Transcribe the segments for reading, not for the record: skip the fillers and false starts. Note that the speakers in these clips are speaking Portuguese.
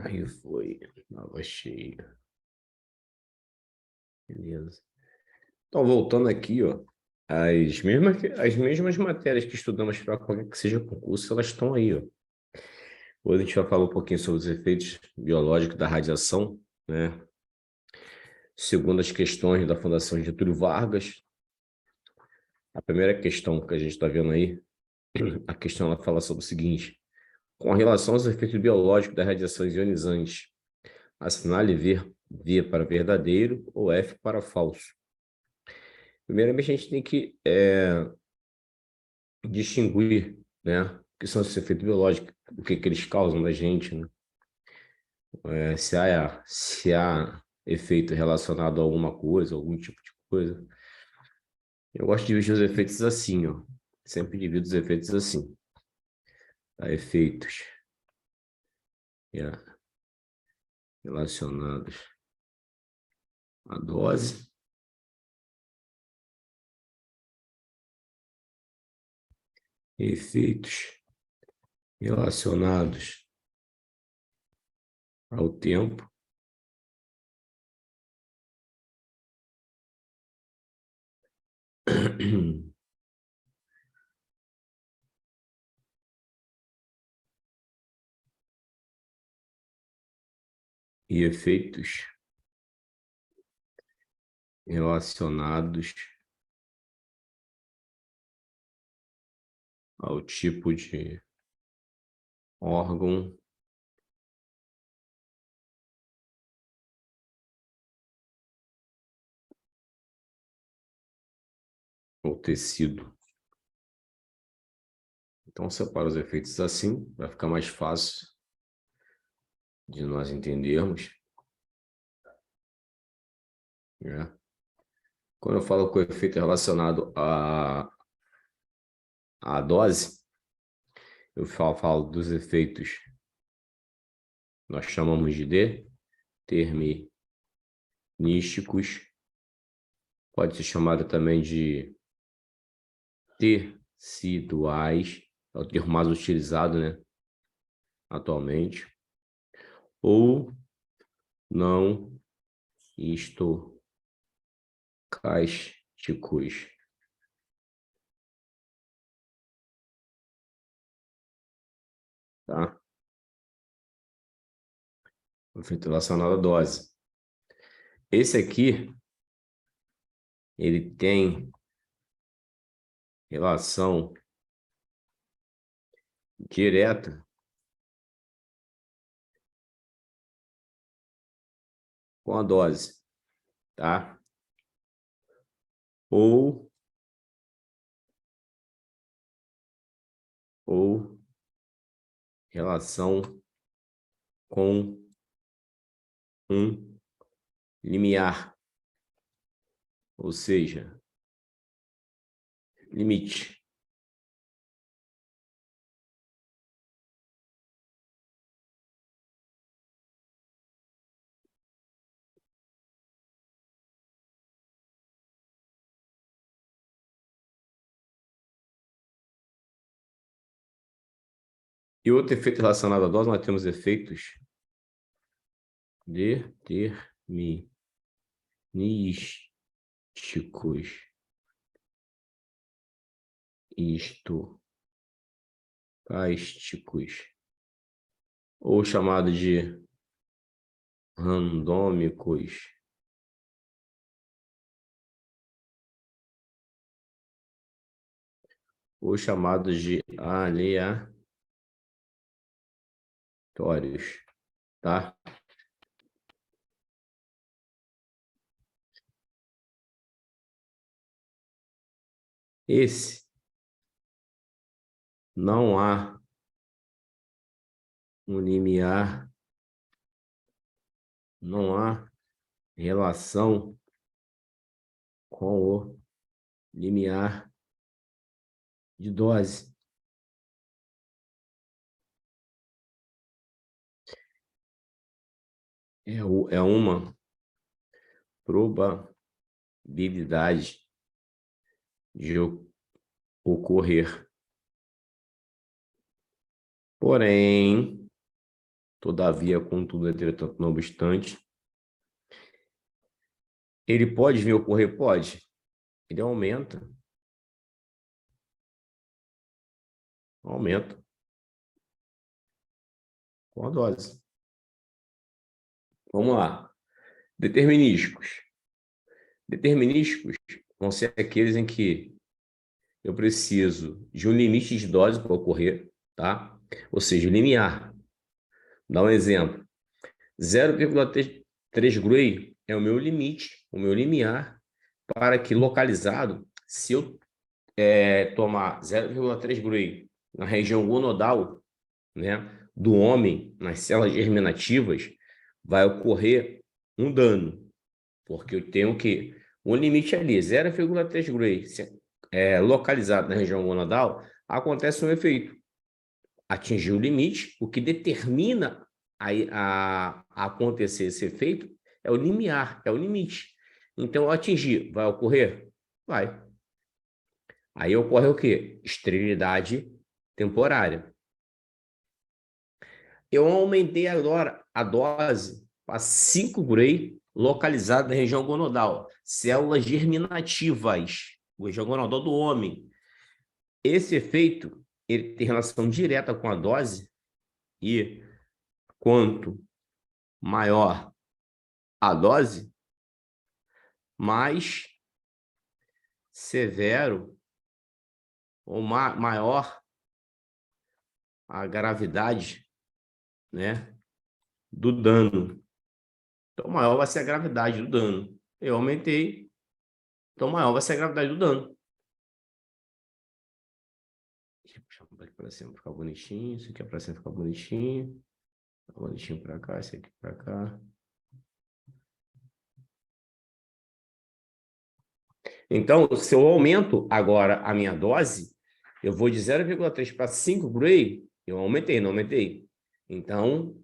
Aí foi. Tava cheio. Beleza. Então, voltando aqui, ó. As mesmas matérias que estudamos para qualquer que seja concurso, elas estão aí, ó. Hoje a gente vai falar um pouquinho sobre os efeitos biológicos da radiação, né? Segundo as questões da Fundação Getúlio Vargas. A primeira questão que a gente está vendo aí, a questão ela fala sobre o seguinte: com relação aos efeitos biológicos das radiações ionizantes, assinale V para verdadeiro ou F para falso. Primeiramente, a gente tem que distinguir, né, o que são esses efeitos biológicos, o que eles causam na gente, né? Se há efeito relacionado a alguma coisa, algum tipo de coisa. Eu gosto de dividir os efeitos assim, ó. Sempre divido os efeitos assim. Tá? Efeitos relacionados à dose, efeitos relacionados ao tempo e efeitos relacionados ao tipo de órgão ou tecido. Então, separa os efeitos assim, vai ficar mais fácil de nós entendermos, né? Quando eu falo com efeito relacionado à dose, eu falo dos efeitos, nós chamamos de determinísticos, pode ser chamado também de teciduais, é o termo mais utilizado, né, atualmente, ou não estocásticos, tá? Efeito relacionado à dose. Esse aqui, ele tem relação direta com a dose, tá? Ou relação com um limiar, ou seja, limite. E outro efeito relacionado à dose, nós temos efeitos determinísticos, estocásticos, ou chamado de randômicos, ou chamados de aleatórios, tá? Esse não há um limiar, não há relação com o limiar de dose. É uma probabilidade de ocorrer. Porém, Todavia, contudo, entretanto, não obstante. Ele pode vir a ocorrer? Pode. Ele aumenta. Aumenta com a dose. Vamos lá. Determinísticos. Determinísticos vão ser aqueles em que eu preciso de um limite de dose para ocorrer, tá? Ou seja, limiar. Dá um exemplo. 0,3 Gray é o meu limite, o meu limiar, para que localizado, se eu tomar 0,3 Gray na região gonodal, né, do homem, nas células germinativas, vai ocorrer um dano, porque eu tenho que um limite ali, 0,3 Gray, localizado na região gonadal, acontece um efeito. Atingir o limite, o que determina a acontecer esse efeito é o limiar, é o limite. Então, ao atingir, vai ocorrer? Vai. Aí ocorre o quê? Esterilidade temporária. Eu aumentei agora a dose para 5 Gray, localizada na região gonodal, células germinativas, região gonodal do homem. Esse efeito ele tem relação direta com a dose e quanto maior a dose, mais severo ou maior a gravidade, né, do dano. Então, maior vai ser a gravidade do dano. Eu aumentei, então maior vai ser a gravidade do dano. Deixa eu puxar aqui para cima, ficar bonitinho. Isso aqui é para cima, ficar bonitinho. Bonitinho para cá, esse aqui para cá. Então, se eu aumento agora a minha dose, eu vou de 0,3 para 5 Gray, eu aumentei, não aumentei. Então,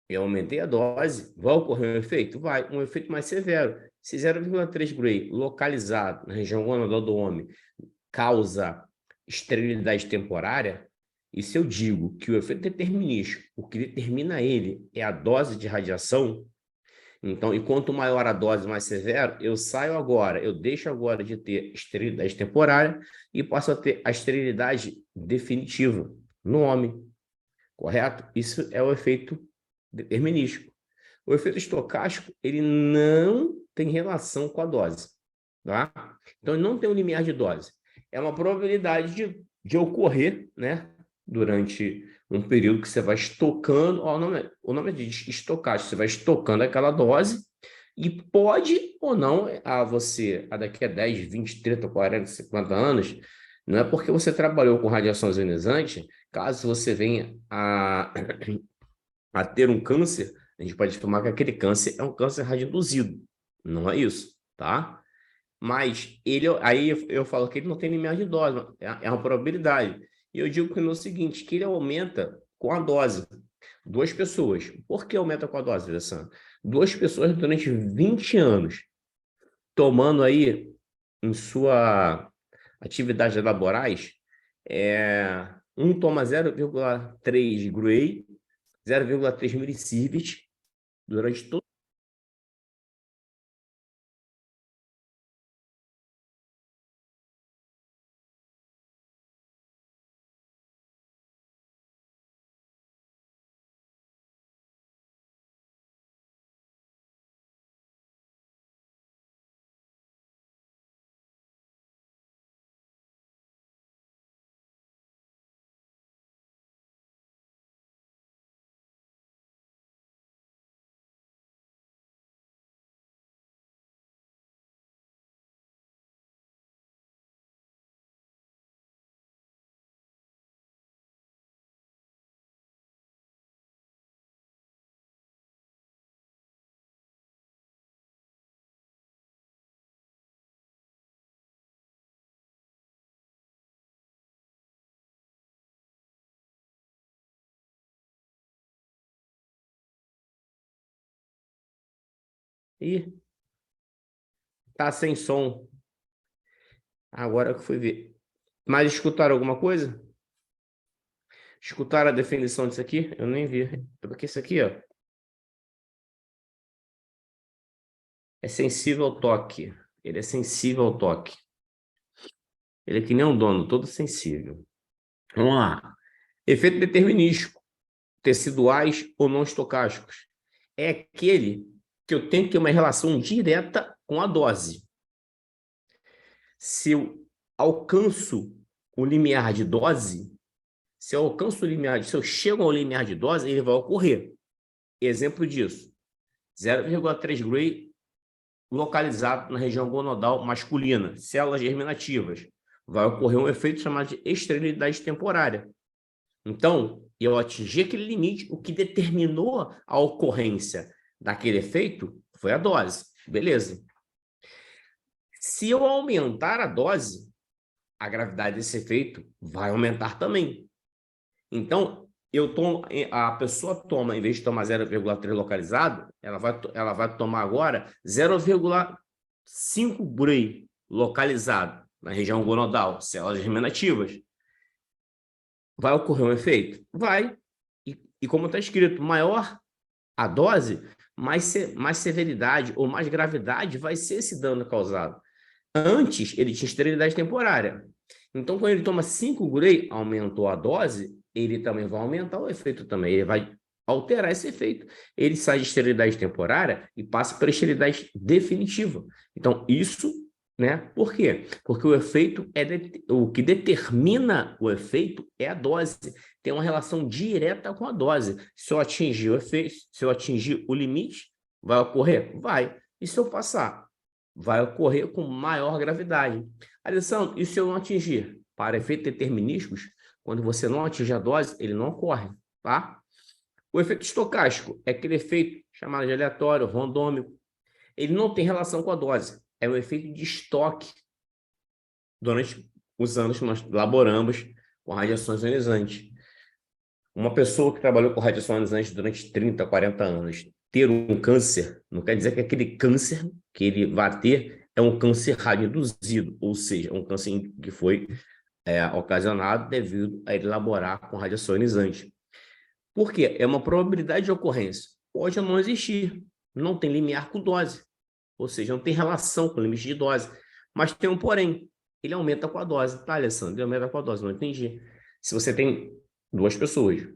eu aumentei a dose, vai ocorrer um efeito? Vai, um efeito mais severo. Se 0,3 Gray localizado na região gonadal do homem causa esterilidade temporária, e se eu digo que o efeito determinístico, o que determina ele é a dose de radiação, então, e quanto maior a dose, mais severo, eu saio agora, eu deixo agora de ter esterilidade temporária e passo a ter a esterilidade definitiva no homem, correto? Isso é o efeito determinístico. O efeito estocástico, ele não tem relação com a dose, tá? Então, não tem um limiar de dose. É uma probabilidade de ocorrer, né? Durante um período que você vai estocando, o nome é de estocagem, você vai estocando aquela dose e pode ou não daqui a 10, 20, 30, 40, 50 anos, não é porque você trabalhou com radiação ionizante, caso você venha a ter um câncer, a gente pode afirmar que aquele câncer é um câncer radioinduzido. Não é isso, tá? Mas aí eu falo que ele não tem limiar de dose, é uma probabilidade. E eu digo que no seguinte, que ele aumenta com a dose. Duas pessoas. Por que aumenta com a dose, Alessandro? Duas pessoas durante 20 anos, tomando aí em sua atividades laborais, um toma 0,3 Gray, 0,3 milisievert durante todo. Ih, tá sem som. Agora que fui ver. Mas escutaram alguma coisa? Escutaram a definição disso aqui? Eu nem vi. Porque isso aqui, ó, é sensível ao toque. Ele é sensível ao toque. Ele é que nem um dono, todo sensível. Vamos lá. Efeito determinístico, teciduais ou não estocásticos. É aquele que eu tenho que ter uma relação direta com a dose. Se eu alcanço o limiar de dose, se eu alcanço o limiar, se eu chego ao limiar de dose, ele vai ocorrer. Exemplo disso, 0,3 Gray localizado na região gonadal masculina, células germinativas. Vai ocorrer um efeito chamado de esterilidade temporária. Então, eu atingi aquele limite, o que determinou a ocorrência daquele efeito foi a dose. Beleza. Se eu aumentar a dose, a gravidade desse efeito vai aumentar também. Então, a pessoa toma, em vez de tomar 0,3 localizado, ela vai tomar agora 0,5 Gray localizado na região gonadal, células germinativas. Vai ocorrer um efeito? Vai. E como está escrito, maior a dose, mais severidade ou mais gravidade vai ser esse dano causado. Antes, ele tinha esterilidade temporária. Então, quando ele toma 5 Gray, aumentou a dose, ele também vai aumentar o efeito também. Ele vai alterar esse efeito. Ele sai de esterilidade temporária e passa para esterilidade definitiva. Então, isso, né? Por quê? Porque o efeito o que determina o efeito é a dose. Tem uma relação direta com a dose. Se eu atingir o efeito, se eu atingir o limite, vai ocorrer? Vai. E se eu passar? Vai ocorrer com maior gravidade. Alessandro, e se eu não atingir? Para efeitos determinísticos, quando você não atinge a dose, ele não ocorre, tá? O efeito estocástico é aquele efeito chamado de aleatório, randômico. Ele não tem relação com a dose. É um efeito de estoque durante os anos que nós laboramos com radiações ionizantes. Uma pessoa que trabalhou com radiação ionizante durante 30, 40 anos ter um câncer, não quer dizer que aquele câncer que ele vai ter é um câncer radioinduzido, ou seja, um câncer que foi ocasionado devido a ele laborar com radiação ionizante. Por quê? É uma probabilidade de ocorrência. Pode não existir, não tem limiar com dose, ou seja, não tem relação com o limite de dose, mas tem um porém, ele aumenta com a dose. Tá, Alessandro? Ele aumenta com a dose, não entendi. Se você tem duas pessoas,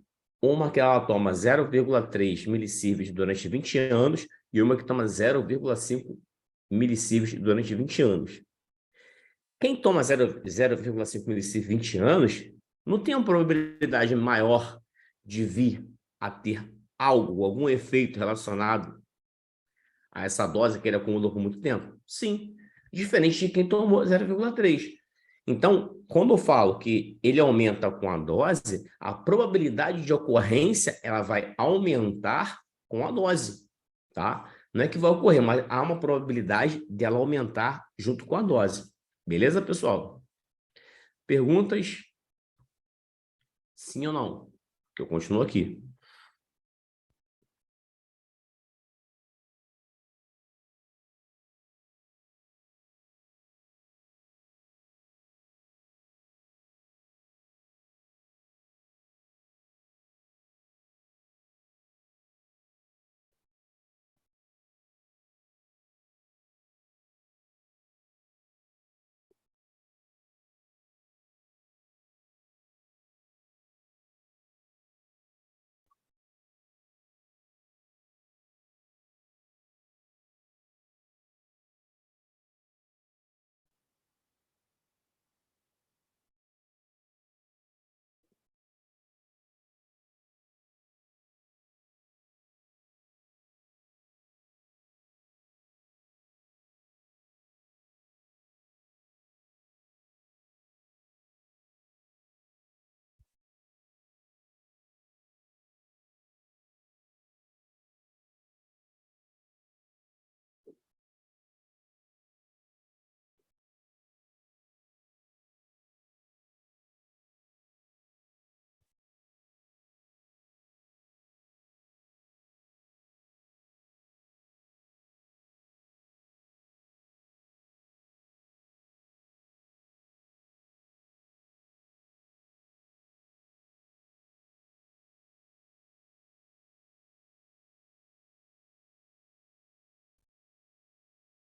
uma que ela toma 0,3 milissieverts durante 20 anos e uma que toma 0,5 milissieverts durante 20 anos. Quem toma 0,5 milissieverts 20 anos não tem uma probabilidade maior de vir a ter algo, algum efeito relacionado a essa dose que ele acumulou por muito tempo? Sim, diferente de quem tomou 0,3. Então, quando eu falo que ele aumenta com a dose, a probabilidade de ocorrência ela vai aumentar com a dose, tá? Não é que vai ocorrer, mas há uma probabilidade dela aumentar junto com a dose. Beleza, pessoal? Perguntas? Sim ou não? Que eu continuo aqui.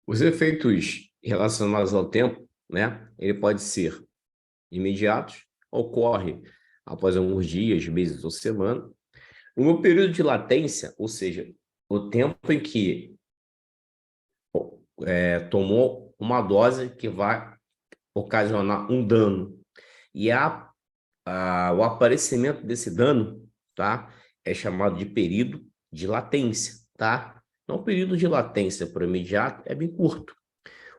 Os efeitos relacionados ao tempo, né? Ele pode ser imediatos, ocorre após alguns dias, meses ou semana. O meu período de latência, ou seja, o tempo em que tomou uma dose que vai ocasionar um dano. E o aparecimento desse dano, tá? É chamado de período de latência, tá? Então, o período de latência por imediato é bem curto.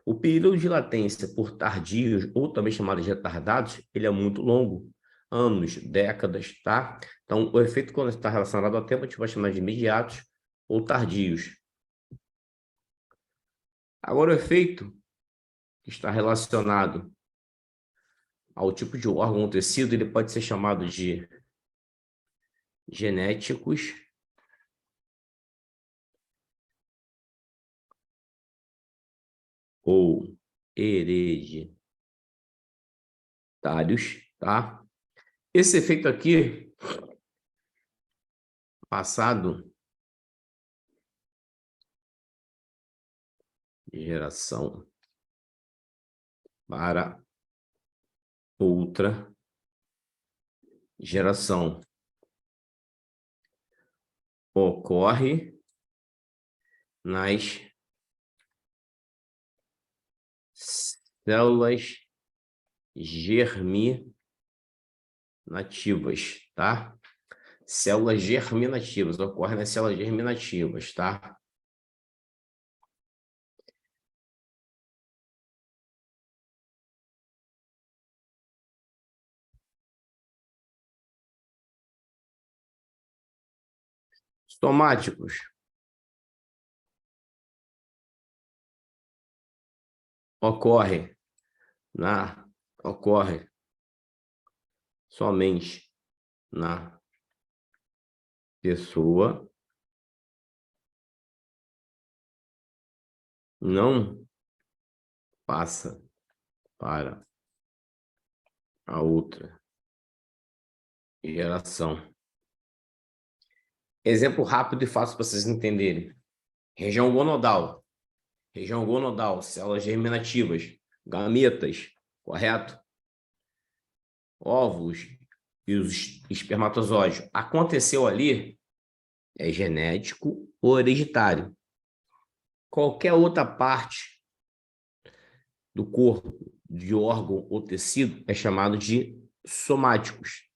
O período de latência por tardios, ou também chamado de retardados, ele é muito longo. Anos, décadas, tá? Então, o efeito quando está relacionado ao tempo, a gente vai chamar de imediatos ou tardios. Agora, o efeito que está relacionado ao tipo de órgão ou tecido, ele pode ser chamado de genéticos ou hereditários, tá? Esse efeito aqui, passado de geração para outra geração, ocorre nas células germinativas, tá? Células germinativas, ocorre nas células germinativas, tá? Somáticos, ocorre ocorre somente na pessoa, não passa para a outra geração. Exemplo rápido e fácil para vocês entenderem. Região gonodal. Região gonodal, células germinativas, gametas, correto? Óvulos e os espermatozoides. Aconteceu ali, é genético ou hereditário. Qualquer outra parte do corpo, de órgão ou tecido, é chamado de somáticos,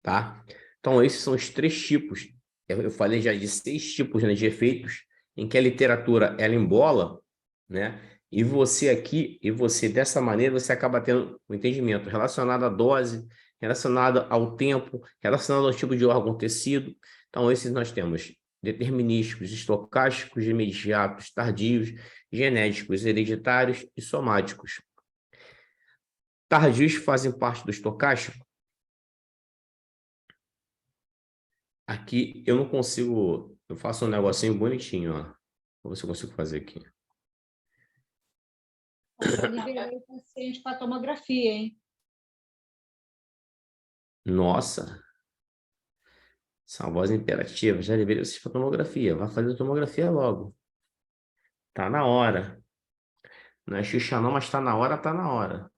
tá? Então, esses são os três tipos. Eu falei já de 6 tipos, né, de efeitos em que a literatura ela embola, né? E você dessa maneira, você acaba tendo um entendimento relacionado à dose, relacionado ao tempo, relacionado ao tipo de órgão ou tecido. Então, esses nós temos determinísticos, estocásticos, imediatos, tardios, genéticos, hereditários e somáticos. Tardios fazem parte do estocástico. Aqui eu não consigo. Eu faço um negocinho bonitinho, ó. Vou ver se eu consigo fazer aqui. Para liberar o paciente para tomografia, hein? Nossa, essa é uma voz imperativa. Já deveria assistir a tomografia. Vai fazer a tomografia logo. Tá na hora. Não é Xuxa não, mas tá na hora, tá na hora.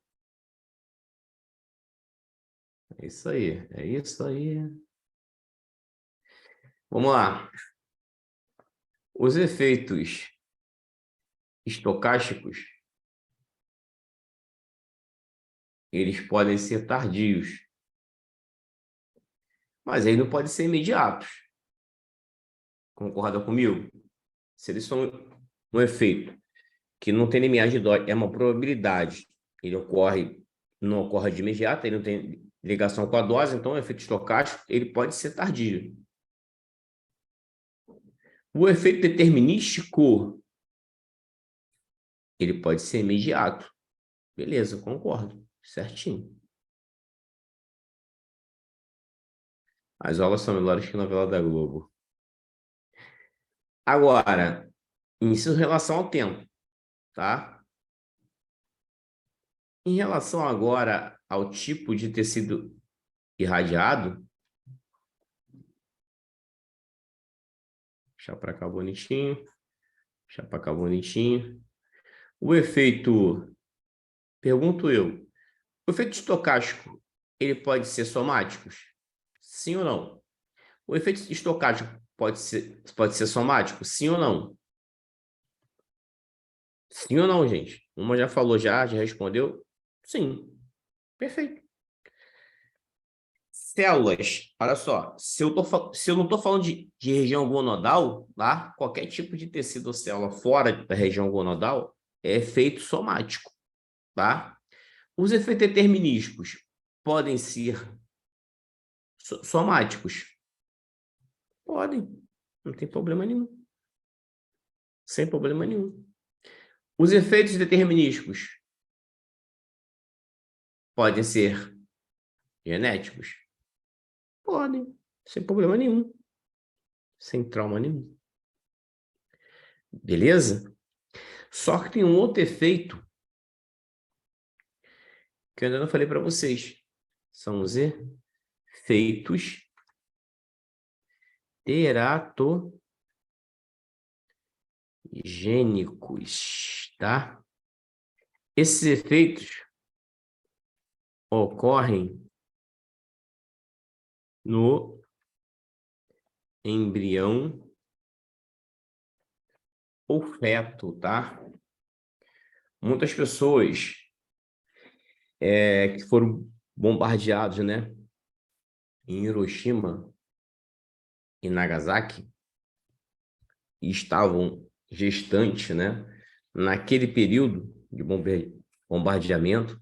É isso aí, é isso aí. Vamos lá. Os efeitos estocásticos, eles podem ser tardios, mas aí não podem ser imediatos. Concorda comigo? Se eles são um efeito que não tem limiar de dose, é uma probabilidade. Ele não ocorre de imediato, ele não tem ligação com a dose, então o efeito estocástico ele pode ser tardio. O efeito determinístico, ele pode ser imediato. Beleza, concordo, certinho. As aulas são melhores que a novela da Globo. Agora, isso em relação ao tempo, tá? Em relação agora ao tipo de tecido irradiado, deixar para cá bonitinho, deixar para cá bonitinho. O efeito, pergunto eu, o efeito estocástico, ele pode ser somático? Sim ou não? O efeito estocástico pode ser somático? Sim ou não? Sim ou não, gente? Uma já falou já respondeu? Sim. Perfeito. Células, olha só, se eu não estou falando de região gonodal, tá? Qualquer tipo de tecido ou célula fora da região gonodal é efeito somático, tá? Os efeitos determinísticos podem ser somáticos? Podem, não tem problema nenhum. Sem problema nenhum. Os efeitos determinísticos podem ser genéticos? Podem, sem problema nenhum. Sem trauma nenhum. Beleza? Só que tem um outro efeito que eu ainda não falei para vocês. São os efeitos teratogênicos, tá? Esses efeitos ocorrem no embrião ou feto, tá? Muitas pessoas que foram bombardeados, né, em Hiroshima e Nagasaki e estavam gestantes, né, naquele período de bombardeamento,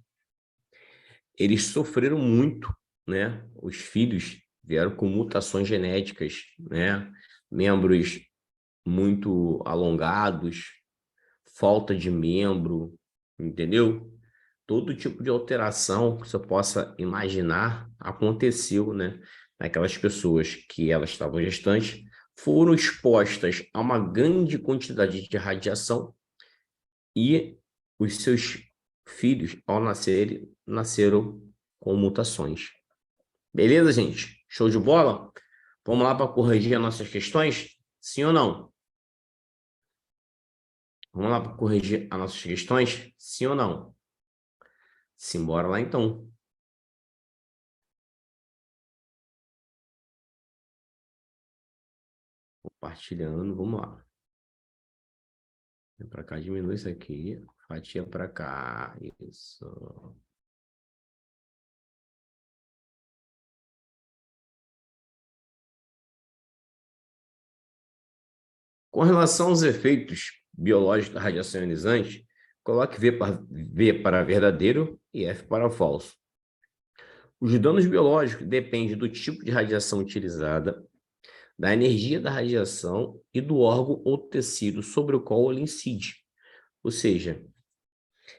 eles sofreram muito, né? Os filhos vieram com mutações genéticas, né? Membros muito alongados, falta de membro, entendeu? Todo tipo de alteração que você possa imaginar aconteceu, né? Naquelas pessoas que elas estavam gestantes, foram expostas a uma grande quantidade de radiação e os seus filhos, ao nascerem, nasceram com mutações. Beleza, gente? Show de bola? Vamos lá para corrigir as nossas questões? Sim ou não? Vamos lá para corrigir as nossas questões? Sim ou não? Simbora lá, então. Compartilhando, vamos lá. Vem para cá, diminui isso aqui. Fatia para cá. Isso. Com relação aos efeitos biológicos da radiação ionizante, coloque V para verdadeiro e F para falso. Os danos biológicos dependem do tipo de radiação utilizada, da energia da radiação e do órgão ou tecido sobre o qual ele incide. Ou seja,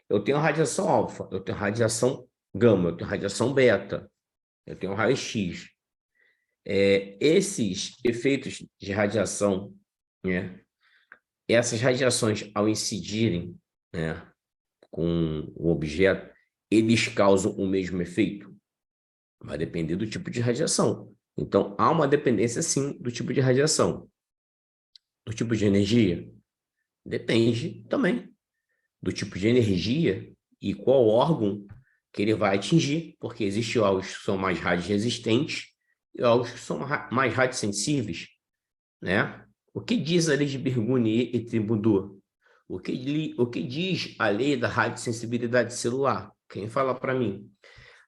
eu tenho radiação alfa, eu tenho radiação gama, eu tenho radiação beta, eu tenho raio-x. Esses efeitos de radiação, né, essas radiações, ao incidirem, né, com o objeto, eles causam o mesmo efeito? Vai depender do tipo de radiação. Então, há uma dependência, sim, do tipo de radiação. Do tipo de energia? Depende também do tipo de energia e qual órgão que ele vai atingir, porque existem órgãos que são mais radioresistentes e órgãos que são mais radiosensíveis, né? O que diz a lei de Birguni e Tribundur? O que diz a lei da radiosensibilidade celular? Quem fala para mim?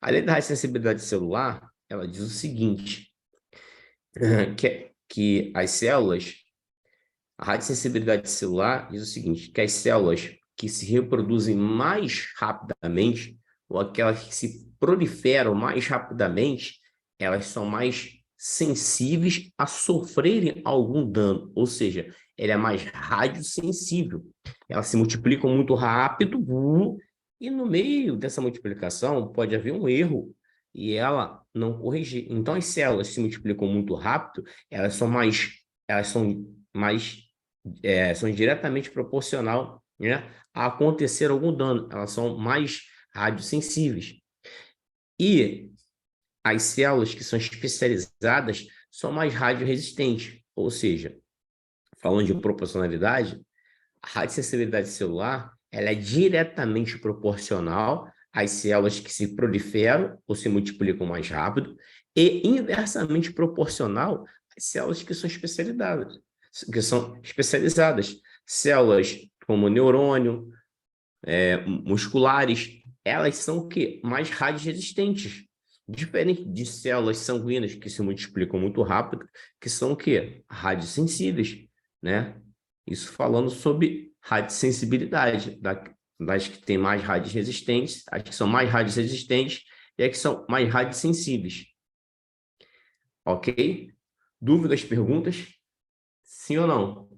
A lei da radiosensibilidade celular, ela diz o seguinte, que as células, a radiosensibilidade celular diz o seguinte, que as células que se reproduzem mais rapidamente, ou aquelas que se proliferam mais rapidamente, elas são mais sensíveis a sofrerem algum dano, ou seja, ela é mais radiosensível. Elas se multiplicam muito rápido, e no meio dessa multiplicação pode haver um erro e ela não corrigir. Então, as células se multiplicam muito rápido, elas são diretamente proporcional, né, a acontecer algum dano. Elas são mais radiosensíveis. E as células que são especializadas são mais radioresistentes. Ou seja, falando de proporcionalidade, a radiosensibilidade celular ela é diretamente proporcional às células que se proliferam ou se multiplicam mais rápido e inversamente proporcional às células que são especializadas. Células como neurônio, musculares, elas são o quê? Mais radioresistentes. Diferente de células sanguíneas que se multiplicam muito rápido, que são o quê? Radiosensíveis, né? Isso falando sobre radiosensibilidade, das que têm mais radioresistentes, as que são mais radioresistentes e as que são mais radiosensíveis. Ok? Dúvidas, perguntas? Sim ou não?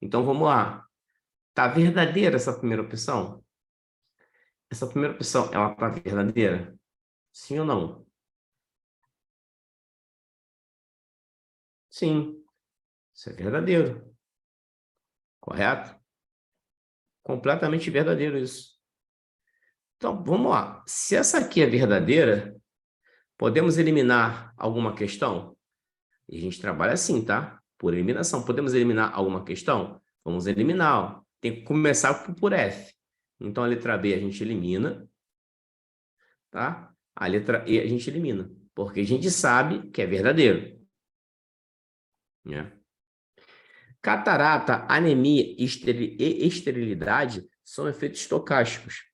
Então vamos lá. Tá verdadeira essa primeira opção? Essa primeira opção, ela tá verdadeira? Sim ou não? Sim, isso é verdadeiro. Correto? Completamente verdadeiro isso. Então, vamos lá. Se essa aqui é verdadeira, podemos eliminar alguma questão? E a gente trabalha assim, tá? Por eliminação. Podemos eliminar alguma questão? Vamos eliminar, ó. Tem que começar por F. Então, a letra B a gente elimina, tá? A letra E a gente elimina, porque a gente sabe que é verdadeiro, né? Catarata, anemia e esterilidade são efeitos estocásticos.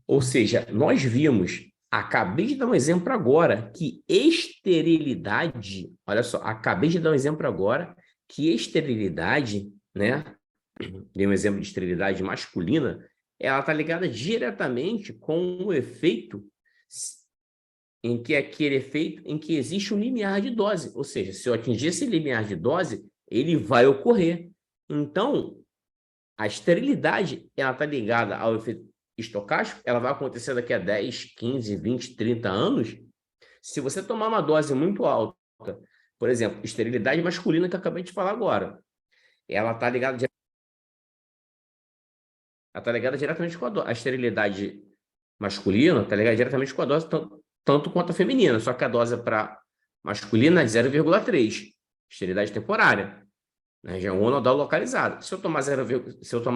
Ou seja, nós vimos, acabei de dar um exemplo agora, que esterilidade, olha só, acabei de dar um exemplo agora, que esterilidade, né? Dei um exemplo de esterilidade masculina, ela está ligada diretamente com o efeito em que aquele efeito em que existe um limiar de dose. Ou seja, se eu atingir esse limiar de dose, ele vai ocorrer. Então, a esterilidade, ela está ligada ao efeito estocástico, ela vai acontecer daqui a 10, 15, 20, 30 anos. Se você tomar uma dose muito alta, por exemplo, esterilidade masculina que eu acabei de falar agora, ela está ligada, diretamente com a dose. A esterilidade masculina está ligada diretamente com a dose, tanto quanto a feminina, só que a dose para masculina é de 0,3, esterilidade temporária. Na região nodal localizada. Se eu tomar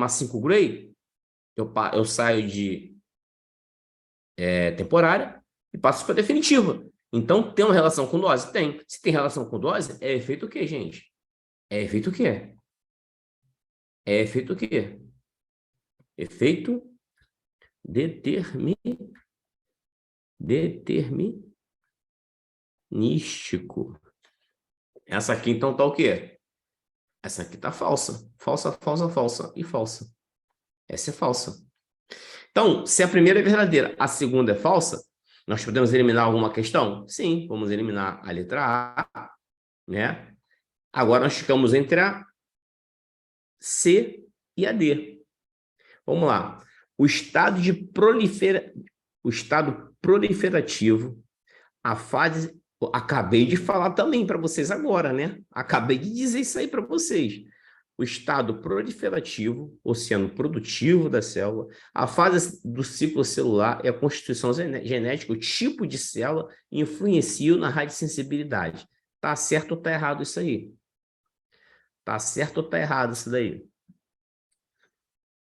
5 gray, eu saio de temporária e passo para definitiva. Então, tem uma relação com dose? Tem. Se tem relação com dose, é efeito o quê, gente? É efeito o quê? É efeito o quê? Efeito determinístico. Essa aqui, então, tá o quê? Essa aqui tá falsa. Falsa, falsa, falsa e falsa. Essa é falsa. Então, se a primeira é verdadeira, a segunda é falsa, nós podemos eliminar alguma questão? Sim, vamos eliminar a letra A, né? Agora nós ficamos entre a C e a D. Vamos lá. O estado proliferativo, a fase... Acabei de falar também para vocês agora, né? Acabei de dizer isso aí para vocês. O estado proliferativo, oceano produtivo da célula, a fase do ciclo celular e a constituição genética, o tipo de célula, influenciam na radiosensibilidade. Tá certo ou tá errado isso aí? Tá certo ou tá errado isso daí?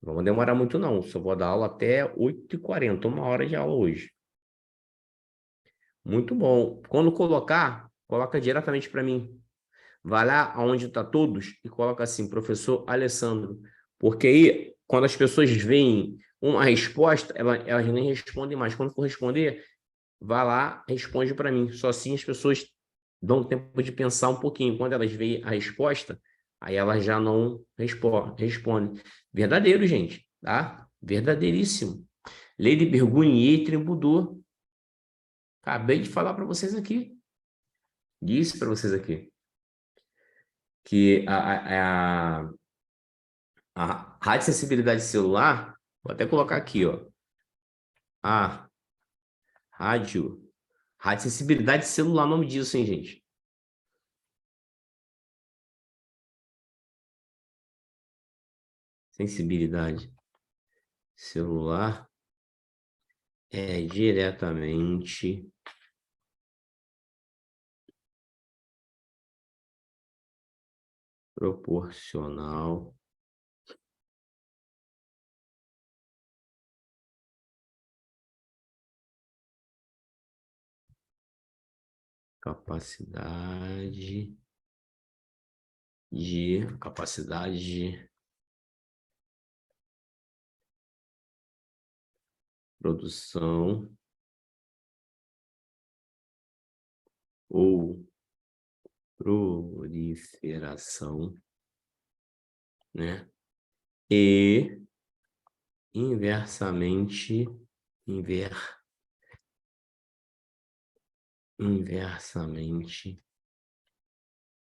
Não vou demorar muito não, só vou dar aula até 8h40, 1 hora de aula hoje. Muito bom. Quando colocar, coloca diretamente para mim. Vai lá onde está todos e coloca assim, professor Alessandro. Porque aí, quando as pessoas veem uma resposta, elas nem respondem mais. Quando for responder, vai lá, responde para mim. Só assim as pessoas dão tempo de pensar um pouquinho. Quando elas veem a resposta, aí elas já não respondem. Verdadeiro, gente, tá? Verdadeiríssimo. Lei de Bergogne Tribudor. Acabei de falar para vocês aqui. Disse para vocês aqui que a radiosensibilidade celular, vou até colocar aqui, ó. A radiosensibilidade celular, nome disso, hein, gente? Sensibilidade celular é diretamente proporcional capacidade de produção ou proliferação, né? E inversamente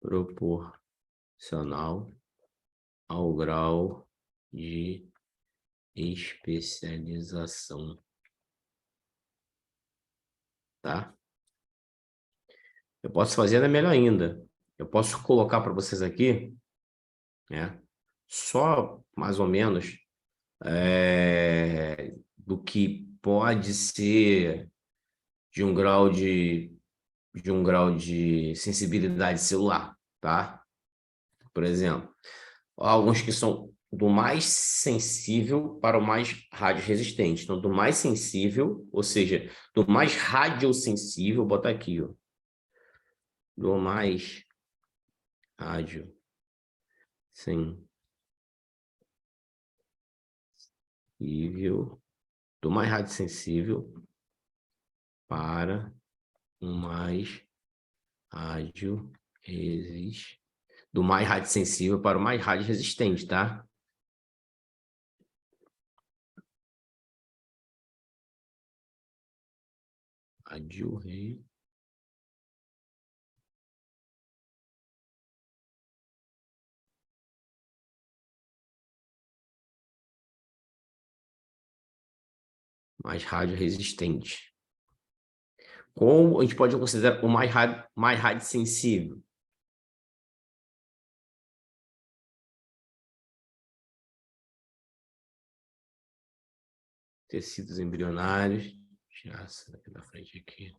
proporcional ao grau de especialização, tá? Eu posso fazer melhor ainda. Eu posso colocar para vocês aqui, né? Só mais ou menos do que pode ser de um grau de sensibilidade celular, tá? Por exemplo, alguns que são do mais sensível para o mais radioresistente. Então, do mais sensível, ou seja, do mais radiosensível, vou botar aqui, ó. Do mais radiosensível, do mais radiosensível para o mais radioresistente. Do mais radiosensível para o mais radioresistente, tá? Radio-rei. Mais radioresistente. Como a gente pode considerar o mais radiosensível? Tecidos embrionários. Tirar essa daqui da frente aqui.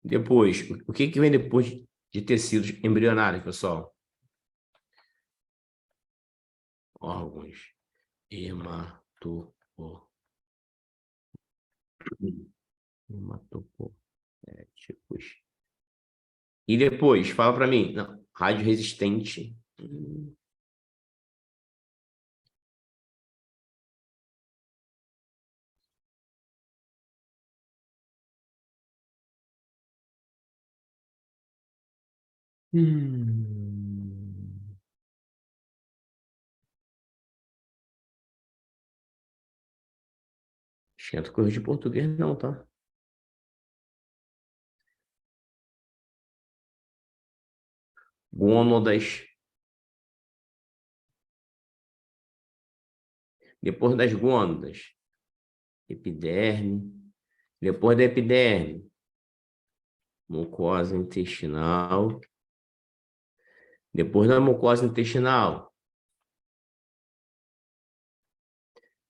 Depois, o que vem depois de tecidos embrionários, pessoal? Órgãos hematopoéticos. E depois, fala para mim, não, radioresistente. Esquenta coisa de português não, tá? Gônadas. Depois das gônadas, epiderme. Depois da epiderme, mucosa intestinal. Depois da mucosa intestinal,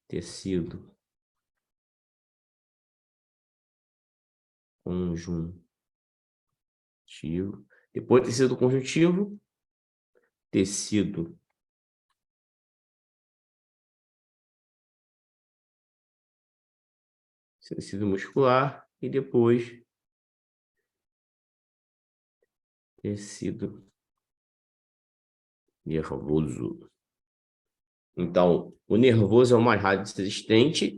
tecido conjuntivo. Depois do tecido conjuntivo, tecido muscular e depois tecido nervoso. Então, o nervoso é o mais radioresistente,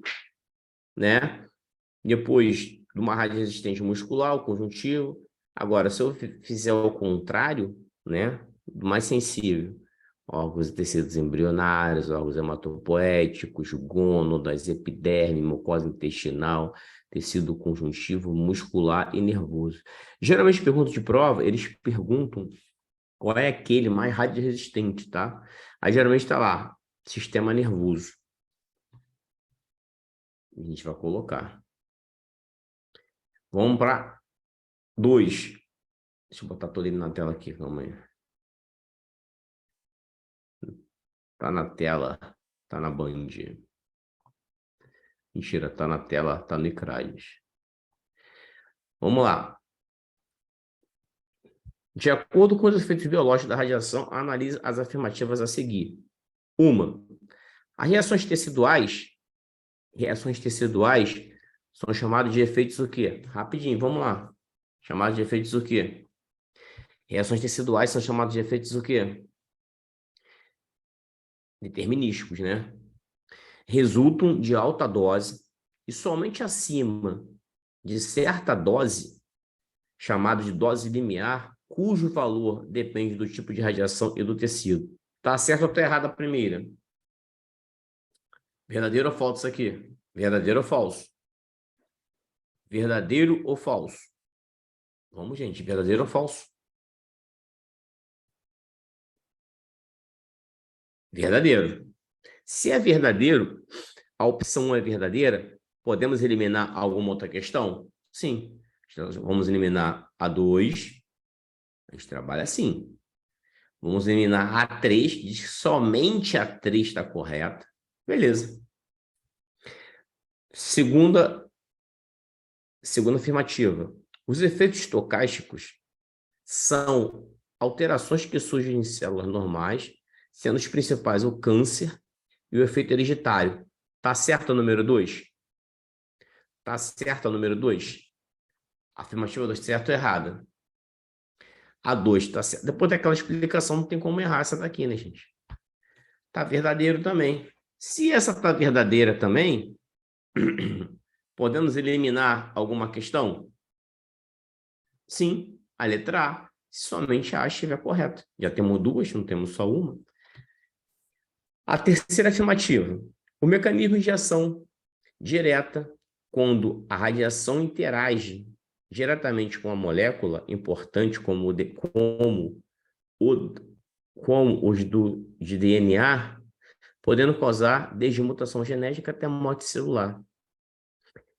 né? Depois do mais radioresistente muscular, o conjuntivo. Agora, se eu fizer o contrário, né? Do mais sensível, órgãos e tecidos embrionários, órgãos hematopoéticos, gônadas, epiderme, mucosa intestinal, tecido conjuntivo, muscular e nervoso. Geralmente, perguntas de prova, eles perguntam qual é aquele mais radioresistente, tá? Aí, geralmente, está lá, sistema nervoso. A gente vai colocar. Vamos para 2. Deixa eu botar todo ele na tela aqui, calma aí. Tá na tela, tá na Band. Mentira, tá na tela, tá no Icrades. Vamos lá. De acordo com os efeitos biológicos da radiação, analise as afirmativas a seguir. Uma, as reações teciduais são chamadas de efeitos o quê? Rapidinho, vamos lá. Chamadas de efeitos o quê? Reações teciduais são chamadas de efeitos o quê? Determinísticos, né? Resultam de alta dose e somente acima de certa dose, chamada de dose limiar, cujo valor depende do tipo de radiação e do tecido. Tá certo ou tá errado a primeira? Verdadeiro ou falso isso aqui? Verdadeiro ou falso? Verdadeiro ou falso? Vamos, gente, verdadeiro ou falso? Verdadeiro. Se é verdadeiro, a opção 1 é verdadeira, podemos eliminar alguma outra questão? Sim. Então, vamos eliminar a 2. A gente trabalha assim. Vamos eliminar a 3, que diz que somente a 3 está correta. Beleza. Segunda afirmativa. Os efeitos estocásticos são alterações que surgem em células normais, sendo os principais o câncer e o efeito hereditário. Tá certo o número 2? Tá certo o número 2? Afirmativa 2, certo ou errada? A 2 tá certo. Depois daquela explicação, não tem como errar essa daqui, né, gente? Tá verdadeiro também. Se essa tá verdadeira também, podemos eliminar alguma questão? Sim, a letra A. Se somente a estiver correta. Já temos 2, não temos só uma. A terceira afirmativa. O mecanismo de ação direta, quando a radiação interage diretamente com a molécula importante, como os de DNA, podendo causar desde mutação genética até morte celular.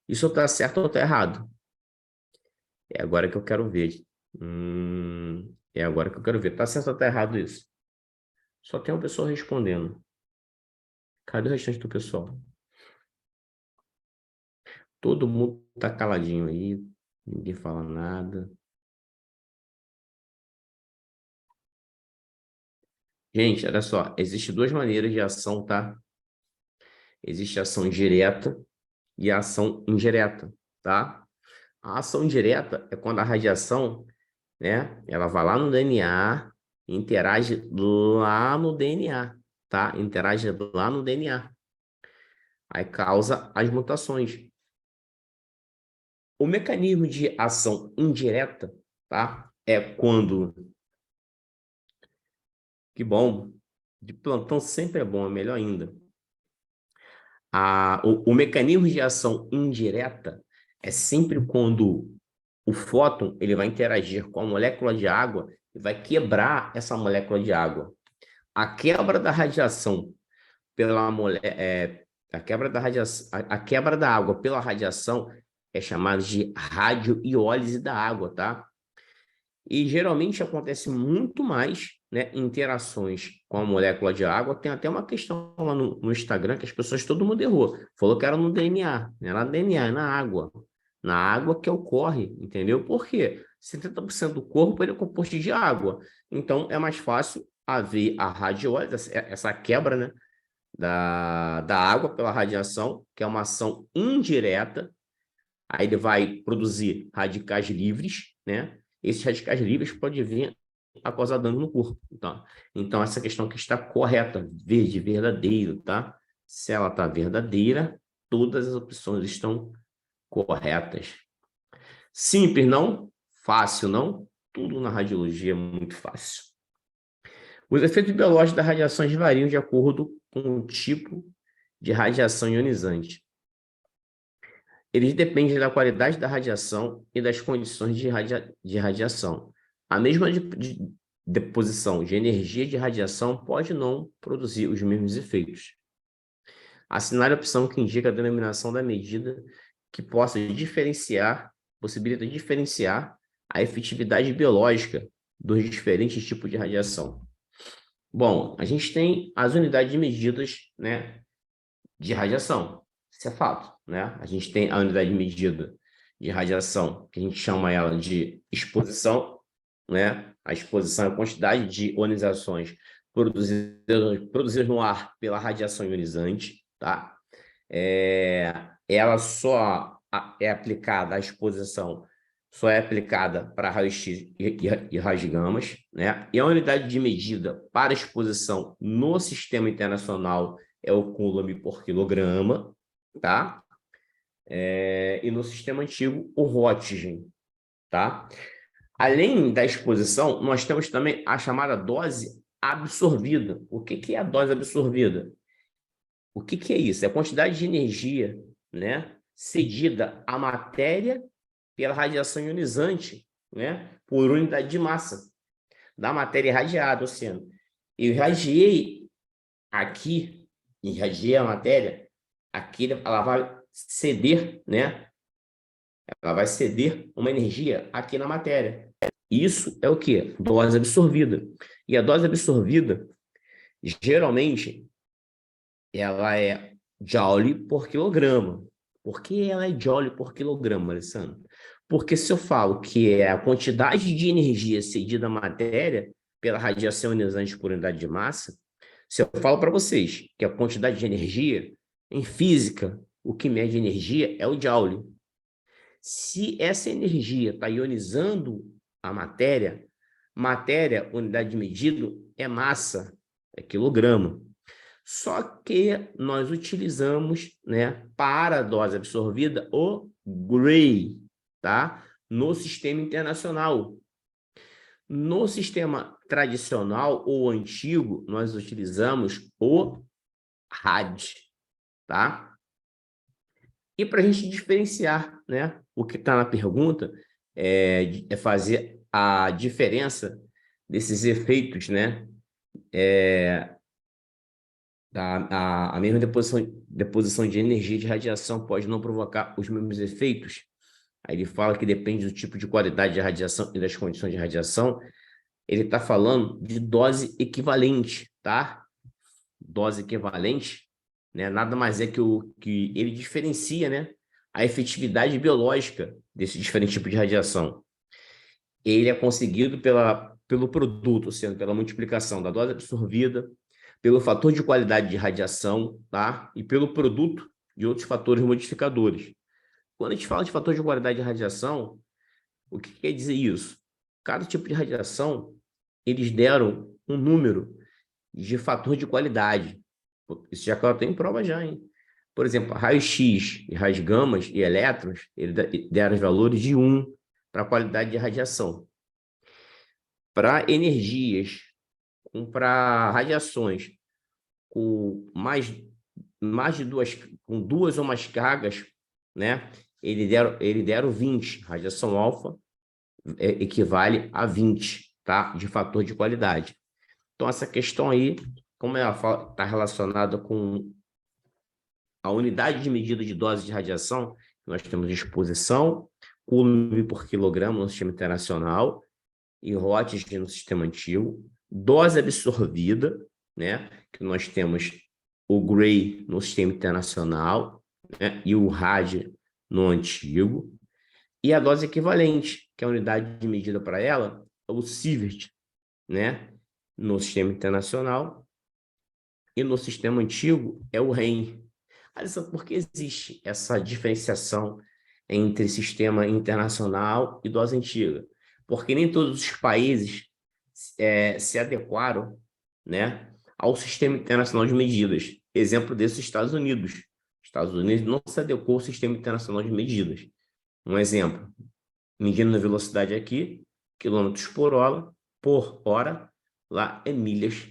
Isso está certo ou está errado? É agora que eu quero ver. É agora que eu quero ver. Está certo ou está errado isso? Só tem uma pessoa respondendo. Cadê o restante do pessoal? Todo mundo está caladinho aí. Ninguém fala nada. Gente, olha só. Existem duas maneiras de ação, tá? Existe a ação direta e a ação indireta, tá? A ação direta é quando a radiação, né, ela vai lá no DNA, interage lá no DNA, tá? Interage lá no DNA. Aí causa as mutações. O mecanismo de ação indireta, tá? É quando... Que bom. De plantão sempre é bom, é melhor ainda. O mecanismo de ação indireta é sempre quando o fóton ele vai interagir com a molécula de água e vai quebrar essa molécula de água. A quebra da radiação pela a quebra da radiação, a quebra da água pela radiação é chamada de radioiólise da água, tá? E geralmente acontece muito mais, né, interações com a molécula de água. Tem até uma questão lá no Instagram que as pessoas, todo mundo errou. Falou que era no DNA, não era no DNA, é na água. Na água que ocorre, entendeu? Por quê? 70% do corpo ele é composto de água. Então, é mais fácil haver a radiólise, essa quebra, né, da água pela radiação, que é uma ação indireta. Aí ele vai produzir radicais livres, né? Esses radicais livres podem vir a causar dano no corpo. Então essa questão que está correta, verde, verdadeiro, tá? Se ela está verdadeira, todas as opções estão corretas. Simples, não? Fácil, não? Tudo na radiologia é muito fácil. Os efeitos biológicos das radiações variam de acordo com o tipo de radiação ionizante. Eles dependem da qualidade da radiação e das condições de radiação. A mesma deposição de energia de radiação pode não produzir os mesmos efeitos. Assinale a opção que indica a denominação da medida que possa possibilita diferenciar a efetividade biológica dos diferentes tipos de radiação. Bom, a gente tem as unidades de medidas, né, de radiação. Isso é fato, né? A gente tem a unidade de medida de radiação, que a gente chama ela de exposição, né? A exposição é a quantidade de ionizações produzidas no ar pela radiação ionizante, tá? Ela só é aplicada, a exposição só é aplicada para raio-x e raios gamas, né? E a unidade de medida para exposição no sistema internacional é o coulomb por quilograma, tá? E no sistema antigo, o Roentgen, tá? Além da exposição, nós temos também a chamada dose absorvida. O que é a dose absorvida? O que é isso? É a quantidade de energia, né, cedida à matéria pela radiação ionizante, né, por unidade de massa da matéria irradiada, ou seja, eu irradiei aqui, irradiei a matéria, aqui ela vai ceder, né, ela vai ceder uma energia aqui na matéria. Isso é o quê? Dose absorvida. E a dose absorvida, geralmente, ela é joule por quilograma. Por que ela é joule por quilograma, Alessandro? Porque se eu falo que é a quantidade de energia cedida à matéria pela radiação ionizante por unidade de massa, se eu falo para vocês que a quantidade de energia, em física, o que mede energia é o joule. Se essa energia está ionizando a matéria, unidade de medida, é massa, é quilograma. Só que nós utilizamos, né, para a dose absorvida, o Gray, tá? No sistema internacional. No sistema tradicional ou antigo, nós utilizamos o Rad, tá? E para a gente diferenciar, né, o que está na pergunta, é fazer a diferença desses efeitos, né? A mesma deposição de energia e de radiação pode não provocar os mesmos efeitos. Aí ele fala que depende do tipo de qualidade de radiação e das condições de radiação. Ele está falando de dose equivalente, tá? Dose equivalente, né? Nada mais é que ele diferencia, né, a efetividade biológica desse diferente tipo de radiação. Ele é conseguido pelo produto, ou seja, pela multiplicação da dose absorvida, pelo fator de qualidade de radiação, tá? E pelo produto de outros fatores modificadores. Quando a gente fala de fator de qualidade de radiação, o que quer dizer isso? Cada tipo de radiação, eles deram um número de fator de qualidade. Isso já tem prova já, hein? Por exemplo, raio-x e raios gamas e elétrons, eles deram os valores de 1 para a qualidade de radiação. Para energias, para radiações com mais de duas ou mais cargas, né? Ele deram 20. Radiação alfa equivale a 20, tá? De fator de qualidade. Então, essa questão aí, como ela está relacionada com a unidade de medida de dose de radiação, nós temos exposição, coulomb por quilograma no sistema internacional e Roentgen no sistema antigo, dose absorvida, né? Que nós temos o Gray no sistema internacional, né, e o Rad no antigo, e a dose equivalente, que é a unidade de medida para ela, é o Sievert, né, no sistema internacional, e no sistema antigo é o REN. Alessandro, por que existe essa diferenciação entre sistema internacional e dose antiga? Porque nem todos os países se adequaram, né, ao sistema internacional de medidas. Exemplo desses, Estados Unidos. Estados Unidos não se adequou ao sistema internacional de medidas. Um exemplo, medindo a velocidade aqui, quilômetros por hora, lá é milhas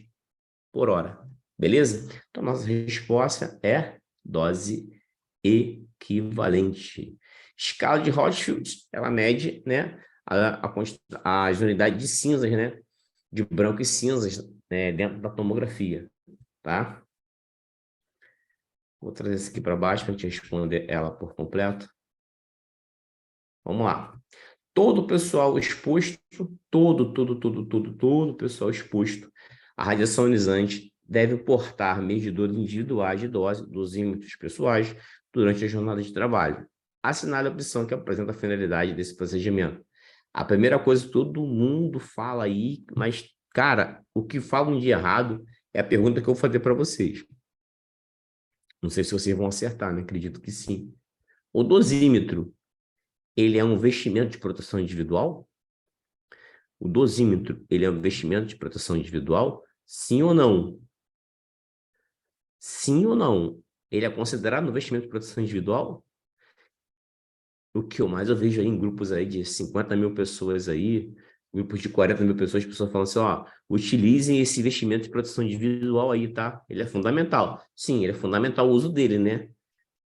por hora. Beleza? Então, nossa resposta é dose equivalente. Escala de Rothschild, ela mede, né, as unidades de cinzas, né, de branco e cinzas, né, dentro da tomografia, tá? Vou trazer isso aqui para baixo para a gente responder ela por completo. Vamos lá. Todo o pessoal exposto, todo pessoal exposto à radiação ionizante deve portar medidores individuais de dose dosímetros pessoais durante a jornada de trabalho. Assinale a opção que apresenta a finalidade desse procedimento. A primeira coisa que todo mundo fala aí, mas, cara, o que falam de errado é a pergunta que eu vou fazer para vocês. Não sei se vocês vão acertar, né? Acredito que sim. O dosímetro, ele é um investimento de proteção individual? O dosímetro, ele é um investimento de proteção individual? Sim ou não? Sim ou não? Ele é considerado um investimento de proteção individual? O que eu mais eu vejo aí em grupos aí de 50 mil pessoas aí, grupos de 40 mil pessoas, pessoas falando assim, ó, utilizem esse investimento de proteção individual aí, tá? Ele é fundamental. Sim, ele é fundamental o uso dele, né?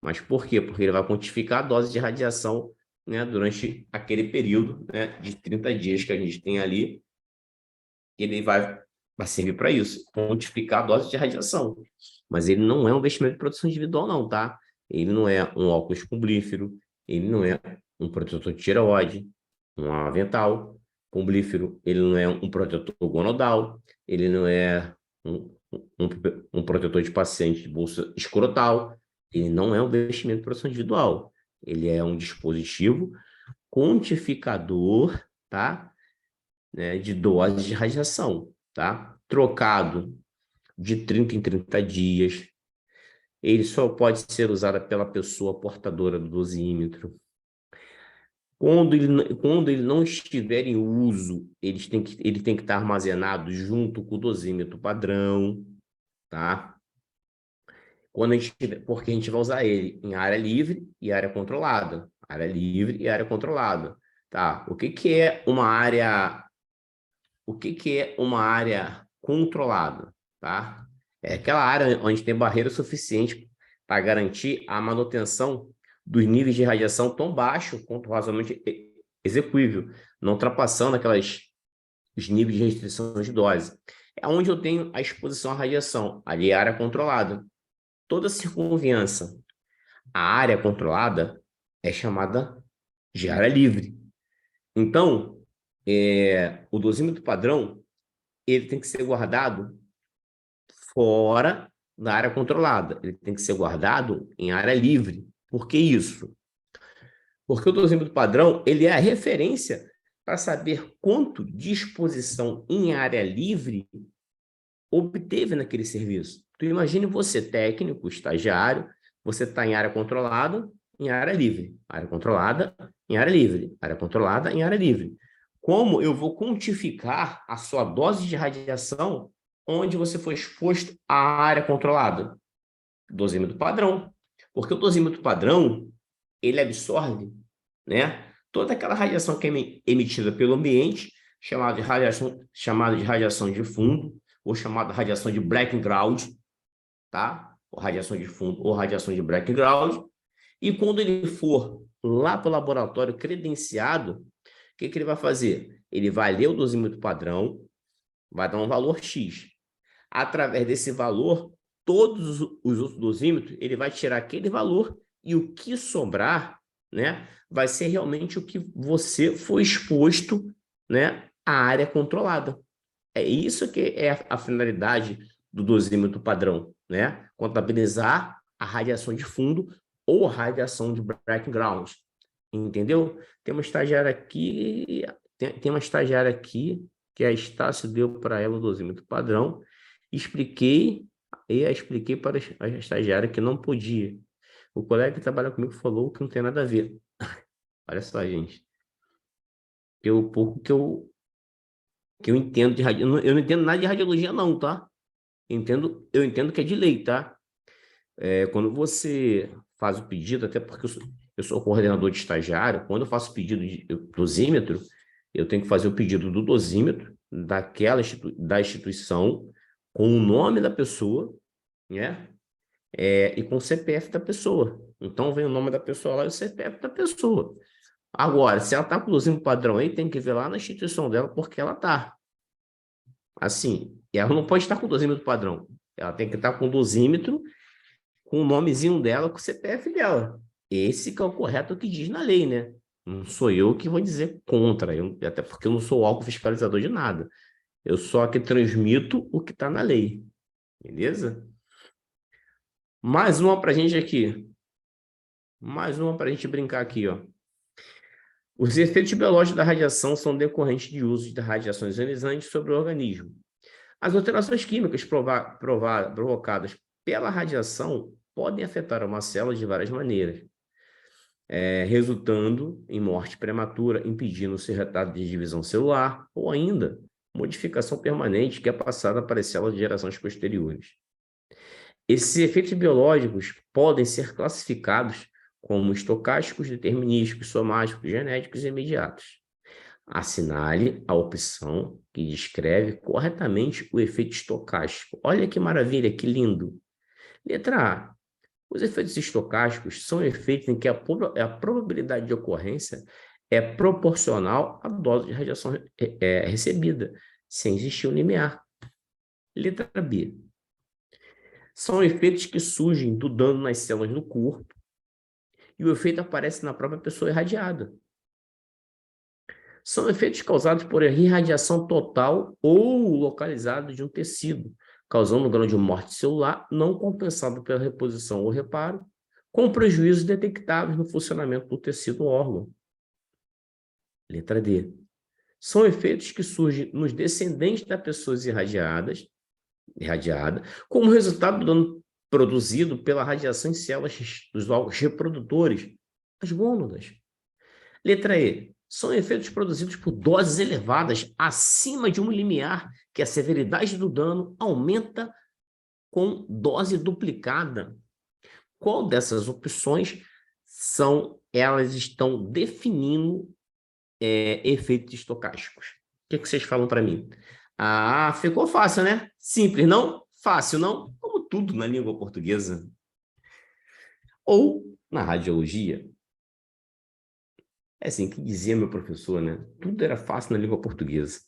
Mas por quê? Porque ele vai quantificar a dose de radiação, né, durante aquele período, né, de 30 dias que a gente tem ali, ele vai servir para isso, quantificar a dose de radiação. Mas ele não é um investimento de proteção individual, não, tá? Ele não é um óculos cublífero, ele não é um protetor de tireoide, um avental cublífero, ele não é um protetor gonodal, ele não é um, um, um protetor de paciente de bolsa escrotal, ele não é um investimento de proteção individual. Ele é um dispositivo quantificador, tá? Né, de doses de radiação, tá? Trocado de 30 em 30 dias. Ele só pode ser usado pela pessoa portadora do dosímetro. Quando ele não estiver em uso, ele tem que estar armazenado junto com o dosímetro padrão, tá? Porque a gente vai usar ele em área livre e área controlada. Área livre e área controlada. Tá? O que é uma área controlada, tá? É aquela área onde tem barreira suficiente para garantir a manutenção dos níveis de radiação tão baixo quanto razoavelmente execuível, não ultrapassando os níveis de restrição de dose. É onde eu tenho a exposição à radiação, ali é a área controlada. Toda circunviança à área controlada é chamada de área livre. Então, o dosímetro padrão ele tem que ser guardado fora da área controlada. Ele tem que ser guardado em área livre. Por que isso? Porque o dosímetro padrão ele é a referência para saber quanto de exposição em área livre obteve naquele serviço. Tu imagine você, técnico, estagiário, você está em área controlada, em área livre. Área controlada, em área livre. Área controlada, em área livre. Como eu vou quantificar a sua dose de radiação onde você foi exposto à área controlada? Dosímetro padrão. Porque o dosímetro padrão, ele absorve, né, toda aquela radiação que é emitida pelo ambiente, chamada de radiação de fundo, ou chamada radiação de background, tá? Ou radiação de fundo, ou radiação de background. E quando ele for lá para o laboratório credenciado, o que ele vai fazer? Ele vai ler o dosímetro padrão, vai dar um valor X. Através desse valor, todos os outros dosímetros, ele vai tirar aquele valor e o que sobrar, né, vai ser realmente o que você foi exposto, né, à área controlada. É isso que é a finalidade do dosímetro padrão, né? Contabilizar a radiação de fundo ou a radiação de background, entendeu? Tem uma estagiária aqui que a Estácio deu para ela o dosímetro padrão, expliquei para a estagiária que não podia. O colega que trabalha comigo falou que não tem nada a ver. Olha só, gente. O pouco que eu entendo de eu não entendo nada de radiologia, não, tá? Eu entendo que é de lei, tá? Quando você faz o pedido, até porque eu sou coordenador de estagiário, quando eu faço o pedido de dosímetro, eu tenho que fazer o pedido do dosímetro da instituição, com o nome da pessoa, né? E com o CPF da pessoa. Então, vem o nome da pessoa lá e o CPF da pessoa. Agora, se ela está com o dosímetro padrão aí, tem que ver lá na instituição dela porque ela está. Assim, ela não pode estar com o dosímetro padrão. Ela tem que estar com o dosímetro, com o nomezinho dela, com o CPF dela. Esse que é o correto que diz na lei, né? Não sou eu que vou dizer contra, até porque eu não sou órgão fiscalizador de nada. Eu só que transmito o que está na lei. Beleza? Mais uma para a gente aqui. Mais uma para a gente brincar aqui, ó. Os efeitos biológicos da radiação são decorrentes de uso de radiações ionizantes sobre o organismo. As alterações químicas provocadas pela radiação podem afetar uma célula de várias maneiras, resultando em morte prematura, impedindo o seu retardo de divisão celular, ou ainda modificação permanente que é passada para as células de gerações posteriores. Esses efeitos biológicos podem ser classificados como estocásticos, determinísticos, somáticos, genéticos e imediatos. Assinale a opção que descreve corretamente o efeito estocástico. Olha que maravilha, que lindo. Letra A. Os efeitos estocásticos são efeitos em que a probabilidade de ocorrência é proporcional à dose de radiação recebida, sem existir um limiar. Letra B. São efeitos que surgem do dano nas células do corpo e o efeito aparece na própria pessoa irradiada. São efeitos causados por irradiação total ou localizada de um tecido, causando um grau de morte celular não compensado pela reposição ou reparo, com prejuízos detectáveis no funcionamento do tecido ou órgão. Letra D. São efeitos que surgem nos descendentes das pessoas irradiada, como resultado do dano produzido pela radiação em células dos órgãos reprodutores, as gônadas. Letra E. São efeitos produzidos por doses elevadas acima de um limiar, que a severidade do dano aumenta com dose duplicada. Qual dessas opções elas estão definindo efeitos estocásticos? O que vocês falam para mim? Ah, ficou fácil, né? Simples, não? Fácil, não? Como tudo na língua portuguesa. Ou na radiologia. É assim que dizia meu professor, né? Tudo era fácil na língua portuguesa.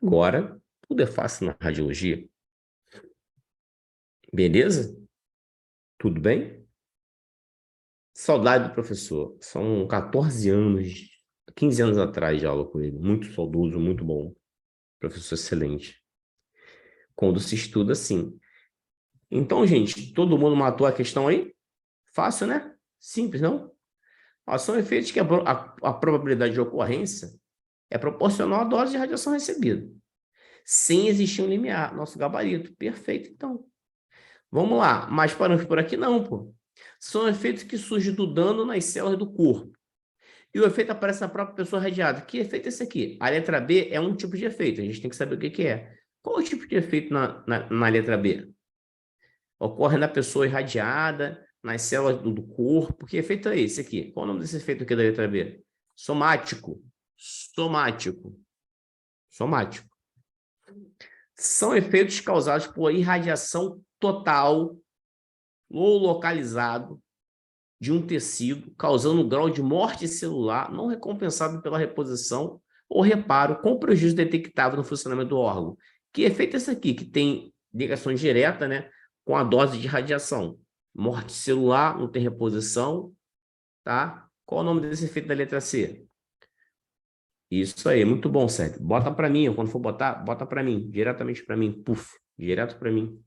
Agora, tudo é fácil na radiologia. Beleza? Tudo bem? Saudade do professor. São 14 anos, 15 anos atrás de aula com ele. Muito saudoso, muito bom. Professor excelente. Quando se estuda assim. Então, gente, todo mundo matou a questão aí? Fácil, né? Simples, não? São efeitos que a probabilidade de ocorrência é proporcional à dose de radiação recebida, sem existir um limiar, nosso gabarito. Perfeito, então. Vamos lá, mas paramos por aqui não, pô. São efeitos que surgem do dano nas células do corpo. E o efeito aparece na própria pessoa radiada. Que efeito é esse aqui? A letra B é um tipo de efeito, a gente tem que saber o que é. Qual é o tipo de efeito na letra B? Ocorre na pessoa irradiada, nas células do corpo. Que efeito é esse aqui? Qual é o nome desse efeito aqui da letra B? Somático. Somático. Somático. São efeitos causados por irradiação total ou localizado de um tecido, causando um grau de morte celular não recompensado pela reposição ou reparo, com prejuízo detectável no funcionamento do órgão. Que efeito é esse aqui? Que tem ligação direta, né, com a dose de radiação. Morte celular, não tem reposição, tá? Qual o nome desse efeito da letra C? Isso aí, muito bom, Sérgio. Bota para mim, quando for botar, bota para mim, diretamente para mim, puf, direto para mim.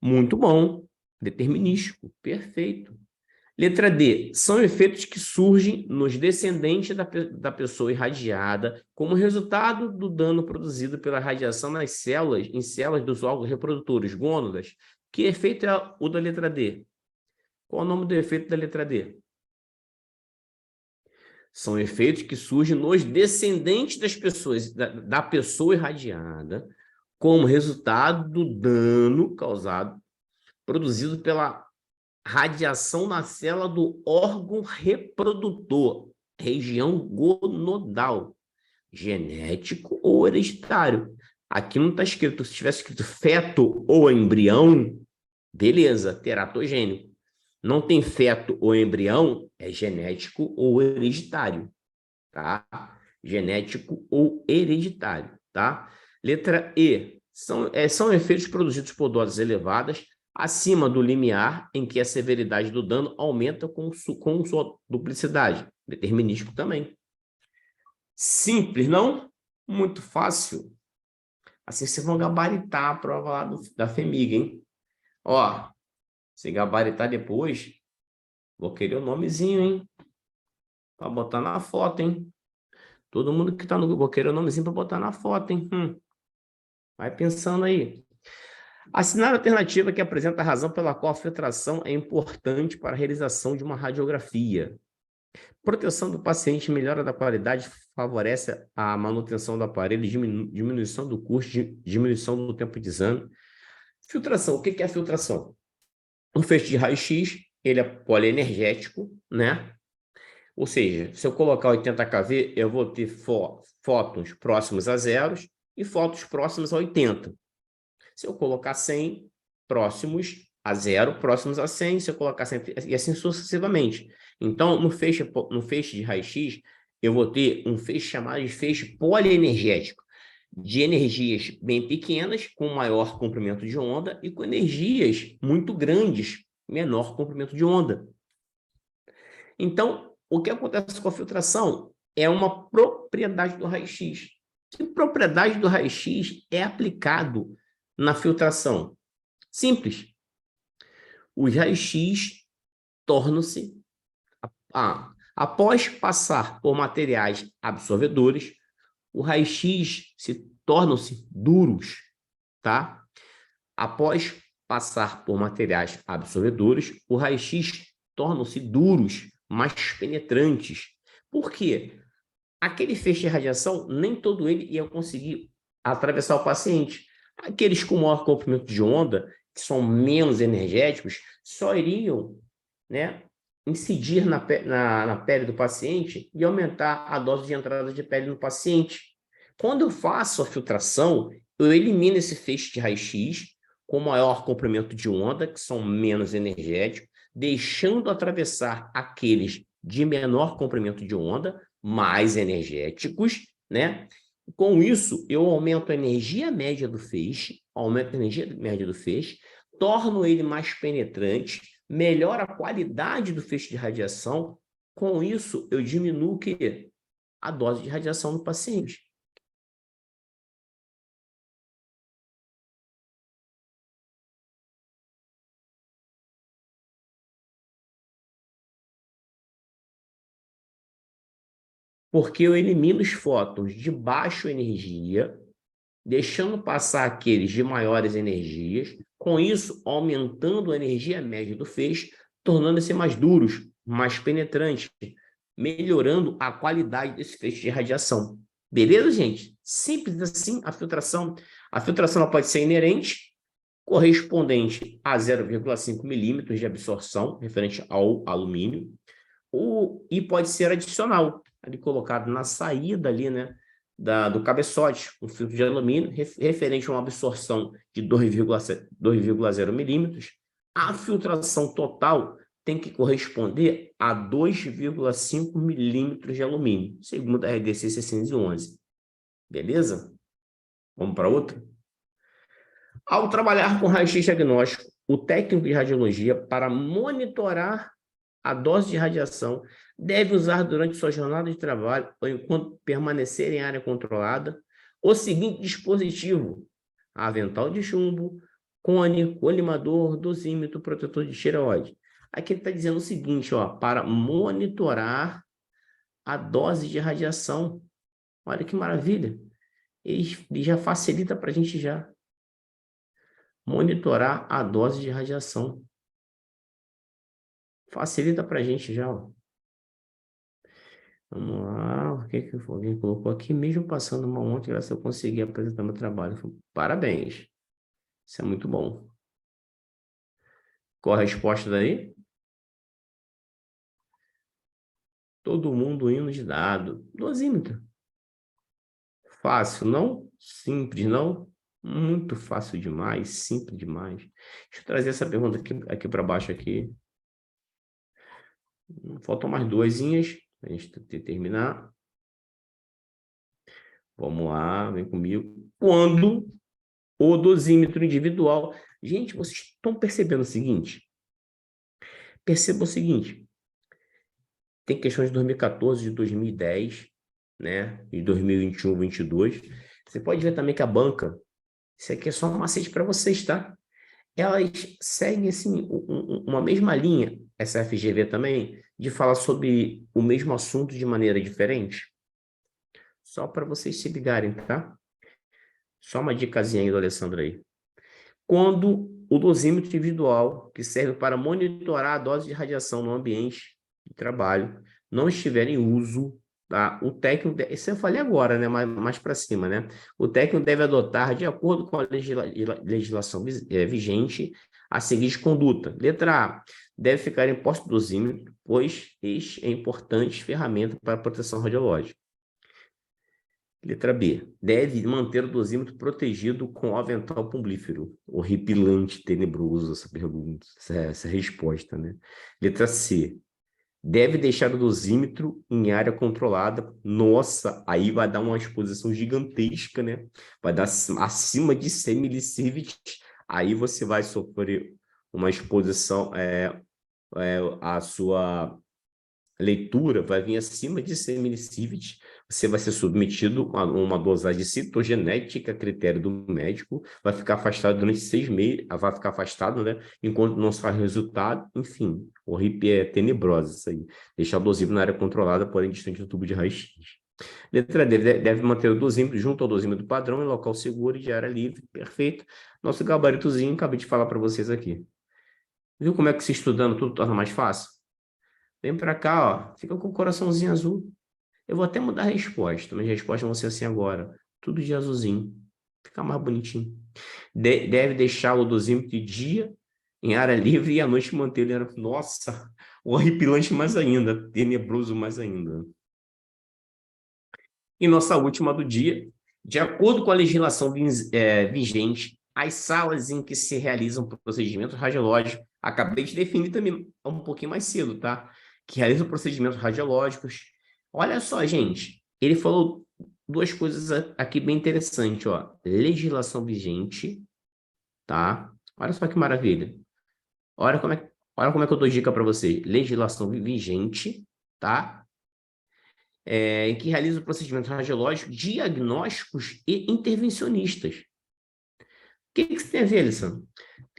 Muito bom, determinístico, perfeito. Letra D, são efeitos que surgem nos descendentes da pessoa irradiada como resultado do dano produzido pela radiação em células dos órgãos reprodutores, gônadas. Que efeito é o da letra D? Qual é o nome do efeito da letra D? São efeitos que surgem nos descendentes das pessoas, da pessoa irradiada, como resultado do dano produzido pela radiação na célula do órgão reprodutor, região gonadal, genético ou hereditário. Aqui não está escrito, se tivesse escrito feto ou embrião, beleza, teratogênico. Não tem feto ou embrião, é genético ou hereditário, tá? Genético ou hereditário, tá? Letra E, são efeitos produzidos por doses elevadas acima do limiar em que a severidade do dano aumenta com sua duplicidade. Determinístico também. Simples, não? Muito fácil. Assim vocês vão gabaritar a prova lá da FEMIG, hein? Ó, se gabaritar depois, vou querer o nomezinho, hein? Para botar na foto, hein? Todo mundo que está no Google querer o nomezinho para botar na foto, hein? Vai pensando aí. Assinar a alternativa que apresenta a razão pela qual a filtração é importante para a realização de uma radiografia. Proteção do paciente, melhora da qualidade, favorece a manutenção do aparelho, diminuição do custo, diminuição do tempo de exame. Filtração, o que é a filtração? Um feixe de raio-x, ele é polienergético, né? Ou seja, se eu colocar 80 kV, eu vou ter fótons próximos a zeros e fótons próximos a 80. Se eu colocar 100, próximos a zero, próximos a 100, se eu colocar 100, e assim sucessivamente. Então, no feixe de raio-x, eu vou ter um feixe chamado de feixe polienergético, de energias bem pequenas, com maior comprimento de onda, e com energias muito grandes, menor comprimento de onda. Então, o que acontece com a filtração é uma propriedade do raio-x. Que propriedade do raio-x é aplicado na filtração? Simples. Os raios-x tornam-se, após passar por materiais absorvedores, o raio-x tornam-se duros, tá? Após passar por materiais absorvedores, o raio-x tornam-se duros, mais penetrantes. Por quê? Aquele feixe de radiação, nem todo ele ia conseguir atravessar o paciente. Aqueles com maior comprimento de onda, que são menos energéticos, só iriam, né, incidir na pele do paciente e aumentar a dose de entrada de pele no paciente. Quando eu faço a filtração, eu elimino esse feixe de raio-x com maior comprimento de onda, que são menos energéticos, deixando atravessar aqueles de menor comprimento de onda, mais energéticos, né? Com isso, eu aumento a energia média do feixe, torno ele mais penetrante, melhora a qualidade do feixe de radiação. Com isso, eu diminuo o quê? A dose de radiação no paciente. Porque eu elimino os fótons de baixa energia, deixando passar aqueles de maiores energias, com isso aumentando a energia média do feixe, tornando-se mais duros, mais penetrantes, melhorando a qualidade desse feixe de radiação. Beleza, gente? Simples assim a filtração. A filtração ela pode ser inerente, correspondente a 0,5 milímetros de absorção, referente ao alumínio, e pode ser adicional, ali colocado na saída ali, né, do cabeçote, um filtro de alumínio, referente a uma absorção de 2,0 milímetros. A filtração total tem que corresponder a 2,5 milímetros de alumínio, segundo a RDC 611. Beleza? Vamos para outra? Ao trabalhar com raio-x diagnóstico, o técnico de radiologia, para monitorar a dose de radiação, deve usar durante sua jornada de trabalho ou enquanto permanecer em área controlada o seguinte dispositivo: avental de chumbo, cone, colimador, dosímetro, protetor de tireoide. Aqui ele está dizendo o seguinte, ó, para monitorar a dose de radiação. Olha que maravilha. Ele já facilita para a gente já monitorar a dose de radiação. Facilita para a gente já, ó. Vamos lá, o que alguém colocou aqui? Mesmo passando uma ontem, eu consegui apresentar meu trabalho. Parabéns. Isso é muito bom. Qual a resposta daí? Todo mundo indo de dado. Dosímetro. Fácil, não? Simples, não? Muito fácil demais, simples demais. Deixa eu trazer essa pergunta aqui para baixo aqui. Faltam mais duasinhas para a gente terminar. Vamos lá, vem comigo. Quando o dosímetro individual... Gente, vocês estão percebendo o seguinte? Perceba o seguinte. Tem questões de 2014, de 2010, né? De 2021, 2022. Você pode ver também que a banca... Isso aqui é só um macete para vocês, tá? Elas seguem assim, uma mesma linha, essa FGV também, de falar sobre o mesmo assunto de maneira diferente? Só para vocês se ligarem, tá? Só uma dicasinha aí do Alessandro aí. Quando o dosímetro individual, que serve para monitorar a dose de radiação no ambiente de trabalho, não estiver em uso, tá? O técnico, isso eu falei agora, né? Mais para cima, né? O técnico deve adotar, de acordo com a legislação vigente, a seguinte conduta. Letra A. Deve ficar em posse do dosímetro, pois este é importante ferramenta para a proteção radiológica. Letra B. Deve manter o dosímetro protegido com avental plumbífero. Horripilante, tenebroso essa pergunta, essa resposta, né? Letra C. Deve deixar o dosímetro em área controlada. Nossa, aí vai dar uma exposição gigantesca, né? Vai dar acima de 100 milisievert. Aí você vai sofrer uma exposição, a sua leitura vai vir acima de 100 milisievert, você vai ser submetido a uma dosagem citogenética a critério do médico, vai ficar afastado durante 6 meses, vai ficar afastado, né? Enquanto não sai resultado, enfim, o RIP é tenebrosa isso aí. Deixar o dosímetro na área controlada, porém distante do tubo de raio-x. Letra D, deve manter o dosímetro junto ao dosímetro padrão em local seguro e de área livre, perfeito. Nosso gabaritozinho, acabei de falar para vocês aqui. Viu como é que se estudando tudo torna mais fácil? Vem para cá, ó, fica com o coraçãozinho azul. Eu vou até mudar a resposta, mas a resposta vai ser assim agora. Tudo de azulzinho. Fica mais bonitinho. Deve deixar o dosímetro de dia em área livre e à noite manter ele. Nossa, horripilante mais ainda, tenebroso mais ainda. E nossa última do dia. De acordo com a legislação vigente, as salas em que se realizam procedimentos radiológicos, acabei de definir também um pouquinho mais cedo, tá? Que realizam procedimentos radiológicos. Olha só, gente, ele falou duas coisas aqui bem interessantes, ó. Legislação vigente, tá? Olha só que maravilha. Olha como é que eu dou dica para vocês. Legislação vigente, tá? Em que realiza procedimentos radiológicos, diagnósticos e intervencionistas. O que isso tem a ver, Alessandro?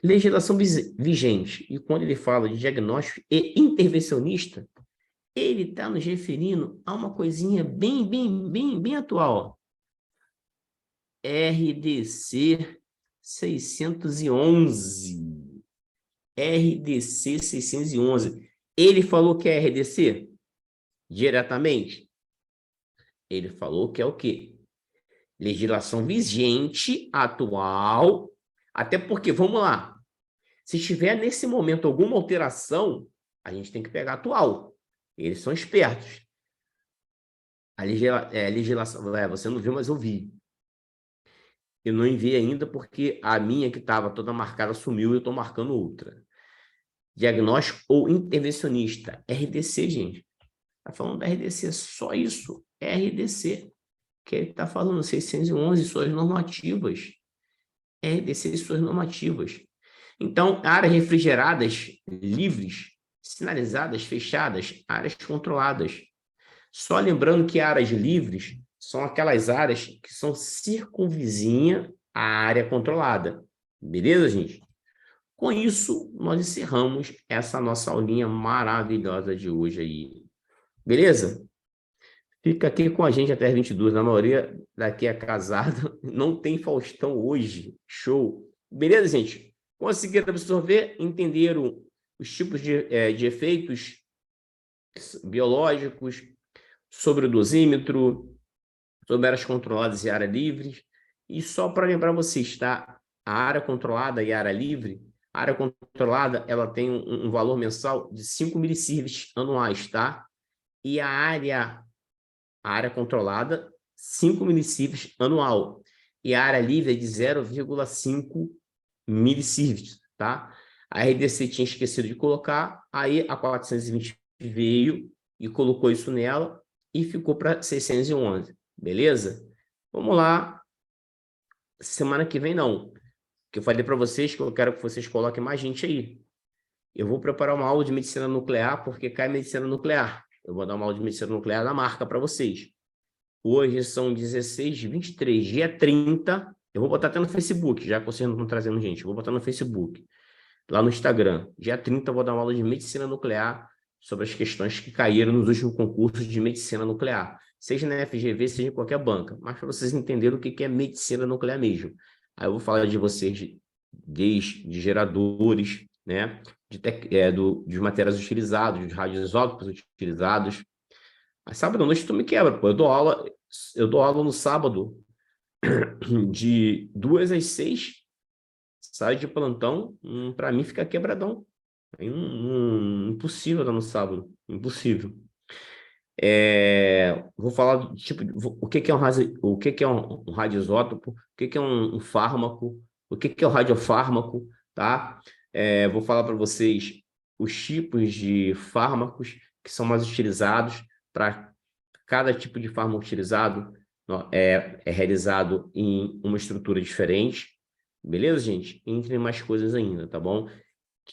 Legislação vigente. E quando ele fala de diagnóstico e intervencionista, ele está nos referindo a uma coisinha bem atual. RDC 611. RDC 611. Ele falou que é RDC? Diretamente? Ele falou que é o quê? Legislação vigente, atual, até porque, vamos lá, se tiver nesse momento alguma alteração, a gente tem que pegar atual. Eles são espertos. A legislação, você não viu, mas eu vi. Eu não enviei ainda porque a minha que estava toda marcada sumiu e eu estou marcando outra. Diagnóstico ou intervencionista, RDC, gente. Está falando da RDC, só isso, RDC. Que ele está falando 611, suas normativas. RDC e suas normativas. Então, áreas refrigeradas, livres, sinalizadas, fechadas, áreas controladas. Só lembrando que áreas livres são aquelas áreas que são circunvizinha à área controlada. Beleza, gente? Com isso, nós encerramos essa nossa aulinha maravilhosa de hoje aí. Beleza? Fica aqui com a gente até as 22. Na maioria daqui é casada. Não tem Faustão hoje. Show. Beleza, gente? Conseguiram absorver? Entenderam os tipos de efeitos biológicos sobre o dosímetro, sobre áreas controladas e área livre? E só para lembrar vocês, tá? A área controlada e a área livre, a área controlada, ela tem um valor mensal de 5 milisievert anuais, tá? E a área controlada, 5 milisievert anual. E a área livre é de 0,5 milisievert, tá? A RDC tinha esquecido de colocar, aí a 420 veio e colocou isso nela e ficou para 611, beleza? Vamos lá. Semana que vem não, que eu falei para vocês que eu quero que vocês coloquem mais gente aí. Eu vou preparar uma aula de medicina nuclear, porque cai medicina nuclear. Eu vou dar uma aula de medicina nuclear da marca para vocês. Hoje são 16, 23, dia 30. Eu vou botar até no Facebook, já que vocês não estão trazendo gente. Eu vou botar no Facebook, lá no Instagram. Dia 30 eu vou dar uma aula de medicina nuclear sobre as questões que caíram nos últimos concursos de medicina nuclear, seja na FGV, seja em qualquer banca, mas para vocês entenderem o que é medicina nuclear mesmo. Aí eu vou falar de vocês de geradores, né, dos materiais utilizados, dos radioisótopos utilizados. Mas sábado à noite tu me quebra, pô. Eu dou aula no sábado de 2 às 6, saio de plantão, para mim fica quebradão. Impossível dar no sábado, impossível. Vou falar tipo, o que é um radioisótopo, o que é um fármaco, o que é o radiofármaco, tá? Vou falar para vocês os tipos de fármacos que são mais utilizados. Para cada tipo de fármaco utilizado é realizado em uma estrutura diferente, beleza, gente? Entre mais coisas ainda, tá bom?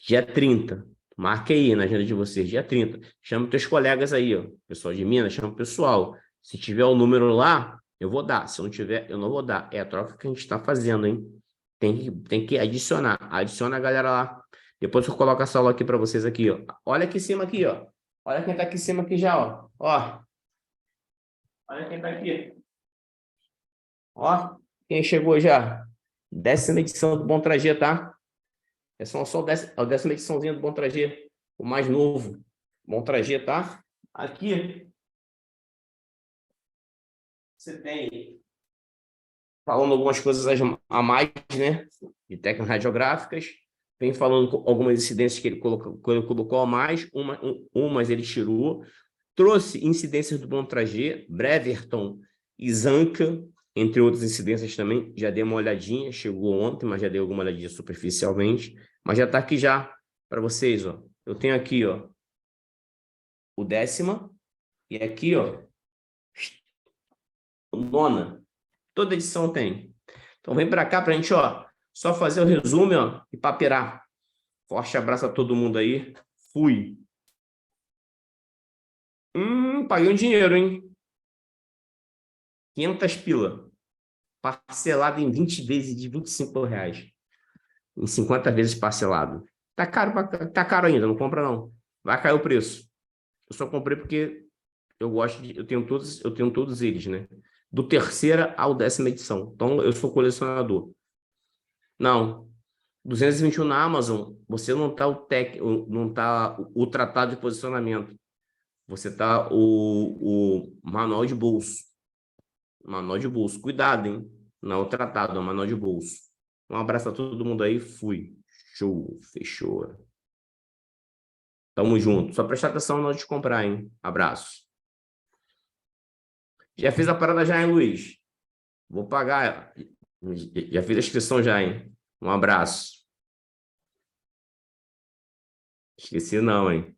Dia 30, marque aí na agenda de vocês, dia 30. Chama teus colegas aí, ó. Pessoal de Minas, chama o pessoal. Se tiver o número lá, eu vou dar. Se não tiver, eu não vou dar. É a troca que a gente está fazendo, hein? Tem que adicionar. Adiciona a galera lá. Depois eu coloco essa aula aqui para vocês aqui, ó. Olha aqui em cima aqui, ó. Olha quem tá aqui em cima aqui já, ó. Ó. Olha quem tá aqui. Ó, quem chegou já. 10ª edição do Bom Trajeto, tá? Essa é só a 10ª ediçãozinha do Bom Trajeto, o mais novo. Bom Trajeto, tá? Aqui você tem falando algumas coisas a mais, né? De técnicas radiográficas. Vem falando algumas incidências que ele colocou a mais, umas ele tirou. Trouxe incidências do Bom Trajeto, Breverton e Zanca, entre outras incidências também. Já dei uma olhadinha, chegou ontem, mas já dei alguma olhadinha superficialmente. Mas já está aqui já para vocês, ó. Eu tenho aqui, ó, o 10ª e aqui, ó, o 9ª. Toda edição tem. Então vem para cá para a gente, ó, só fazer o resumo, ó, e papear. Forte abraço a todo mundo aí. Fui. Paguei um dinheiro, hein? 500 pila. Parcelado em 20 vezes de R$ 25. Em 50 vezes parcelado. Tá caro ainda, não compra não. Vai cair o preço. Eu só comprei porque eu tenho todos eles, né? Do 3ª ao 10ª edição. Então eu sou colecionador. Não, 221 na Amazon, você não tá não tá o tratado de posicionamento. Você tá o manual de bolso. Manual de bolso. Cuidado, hein? Não o tratado, é o manual de bolso. Um abraço a todo mundo aí. Fui. Show. Fechou. Tamo junto. Só prestar atenção na hora de comprar, hein? Abraço. Já fiz a parada já, hein, Luiz? Vou pagar. Já fiz a inscrição já, hein? Um abraço. Esqueci não, hein?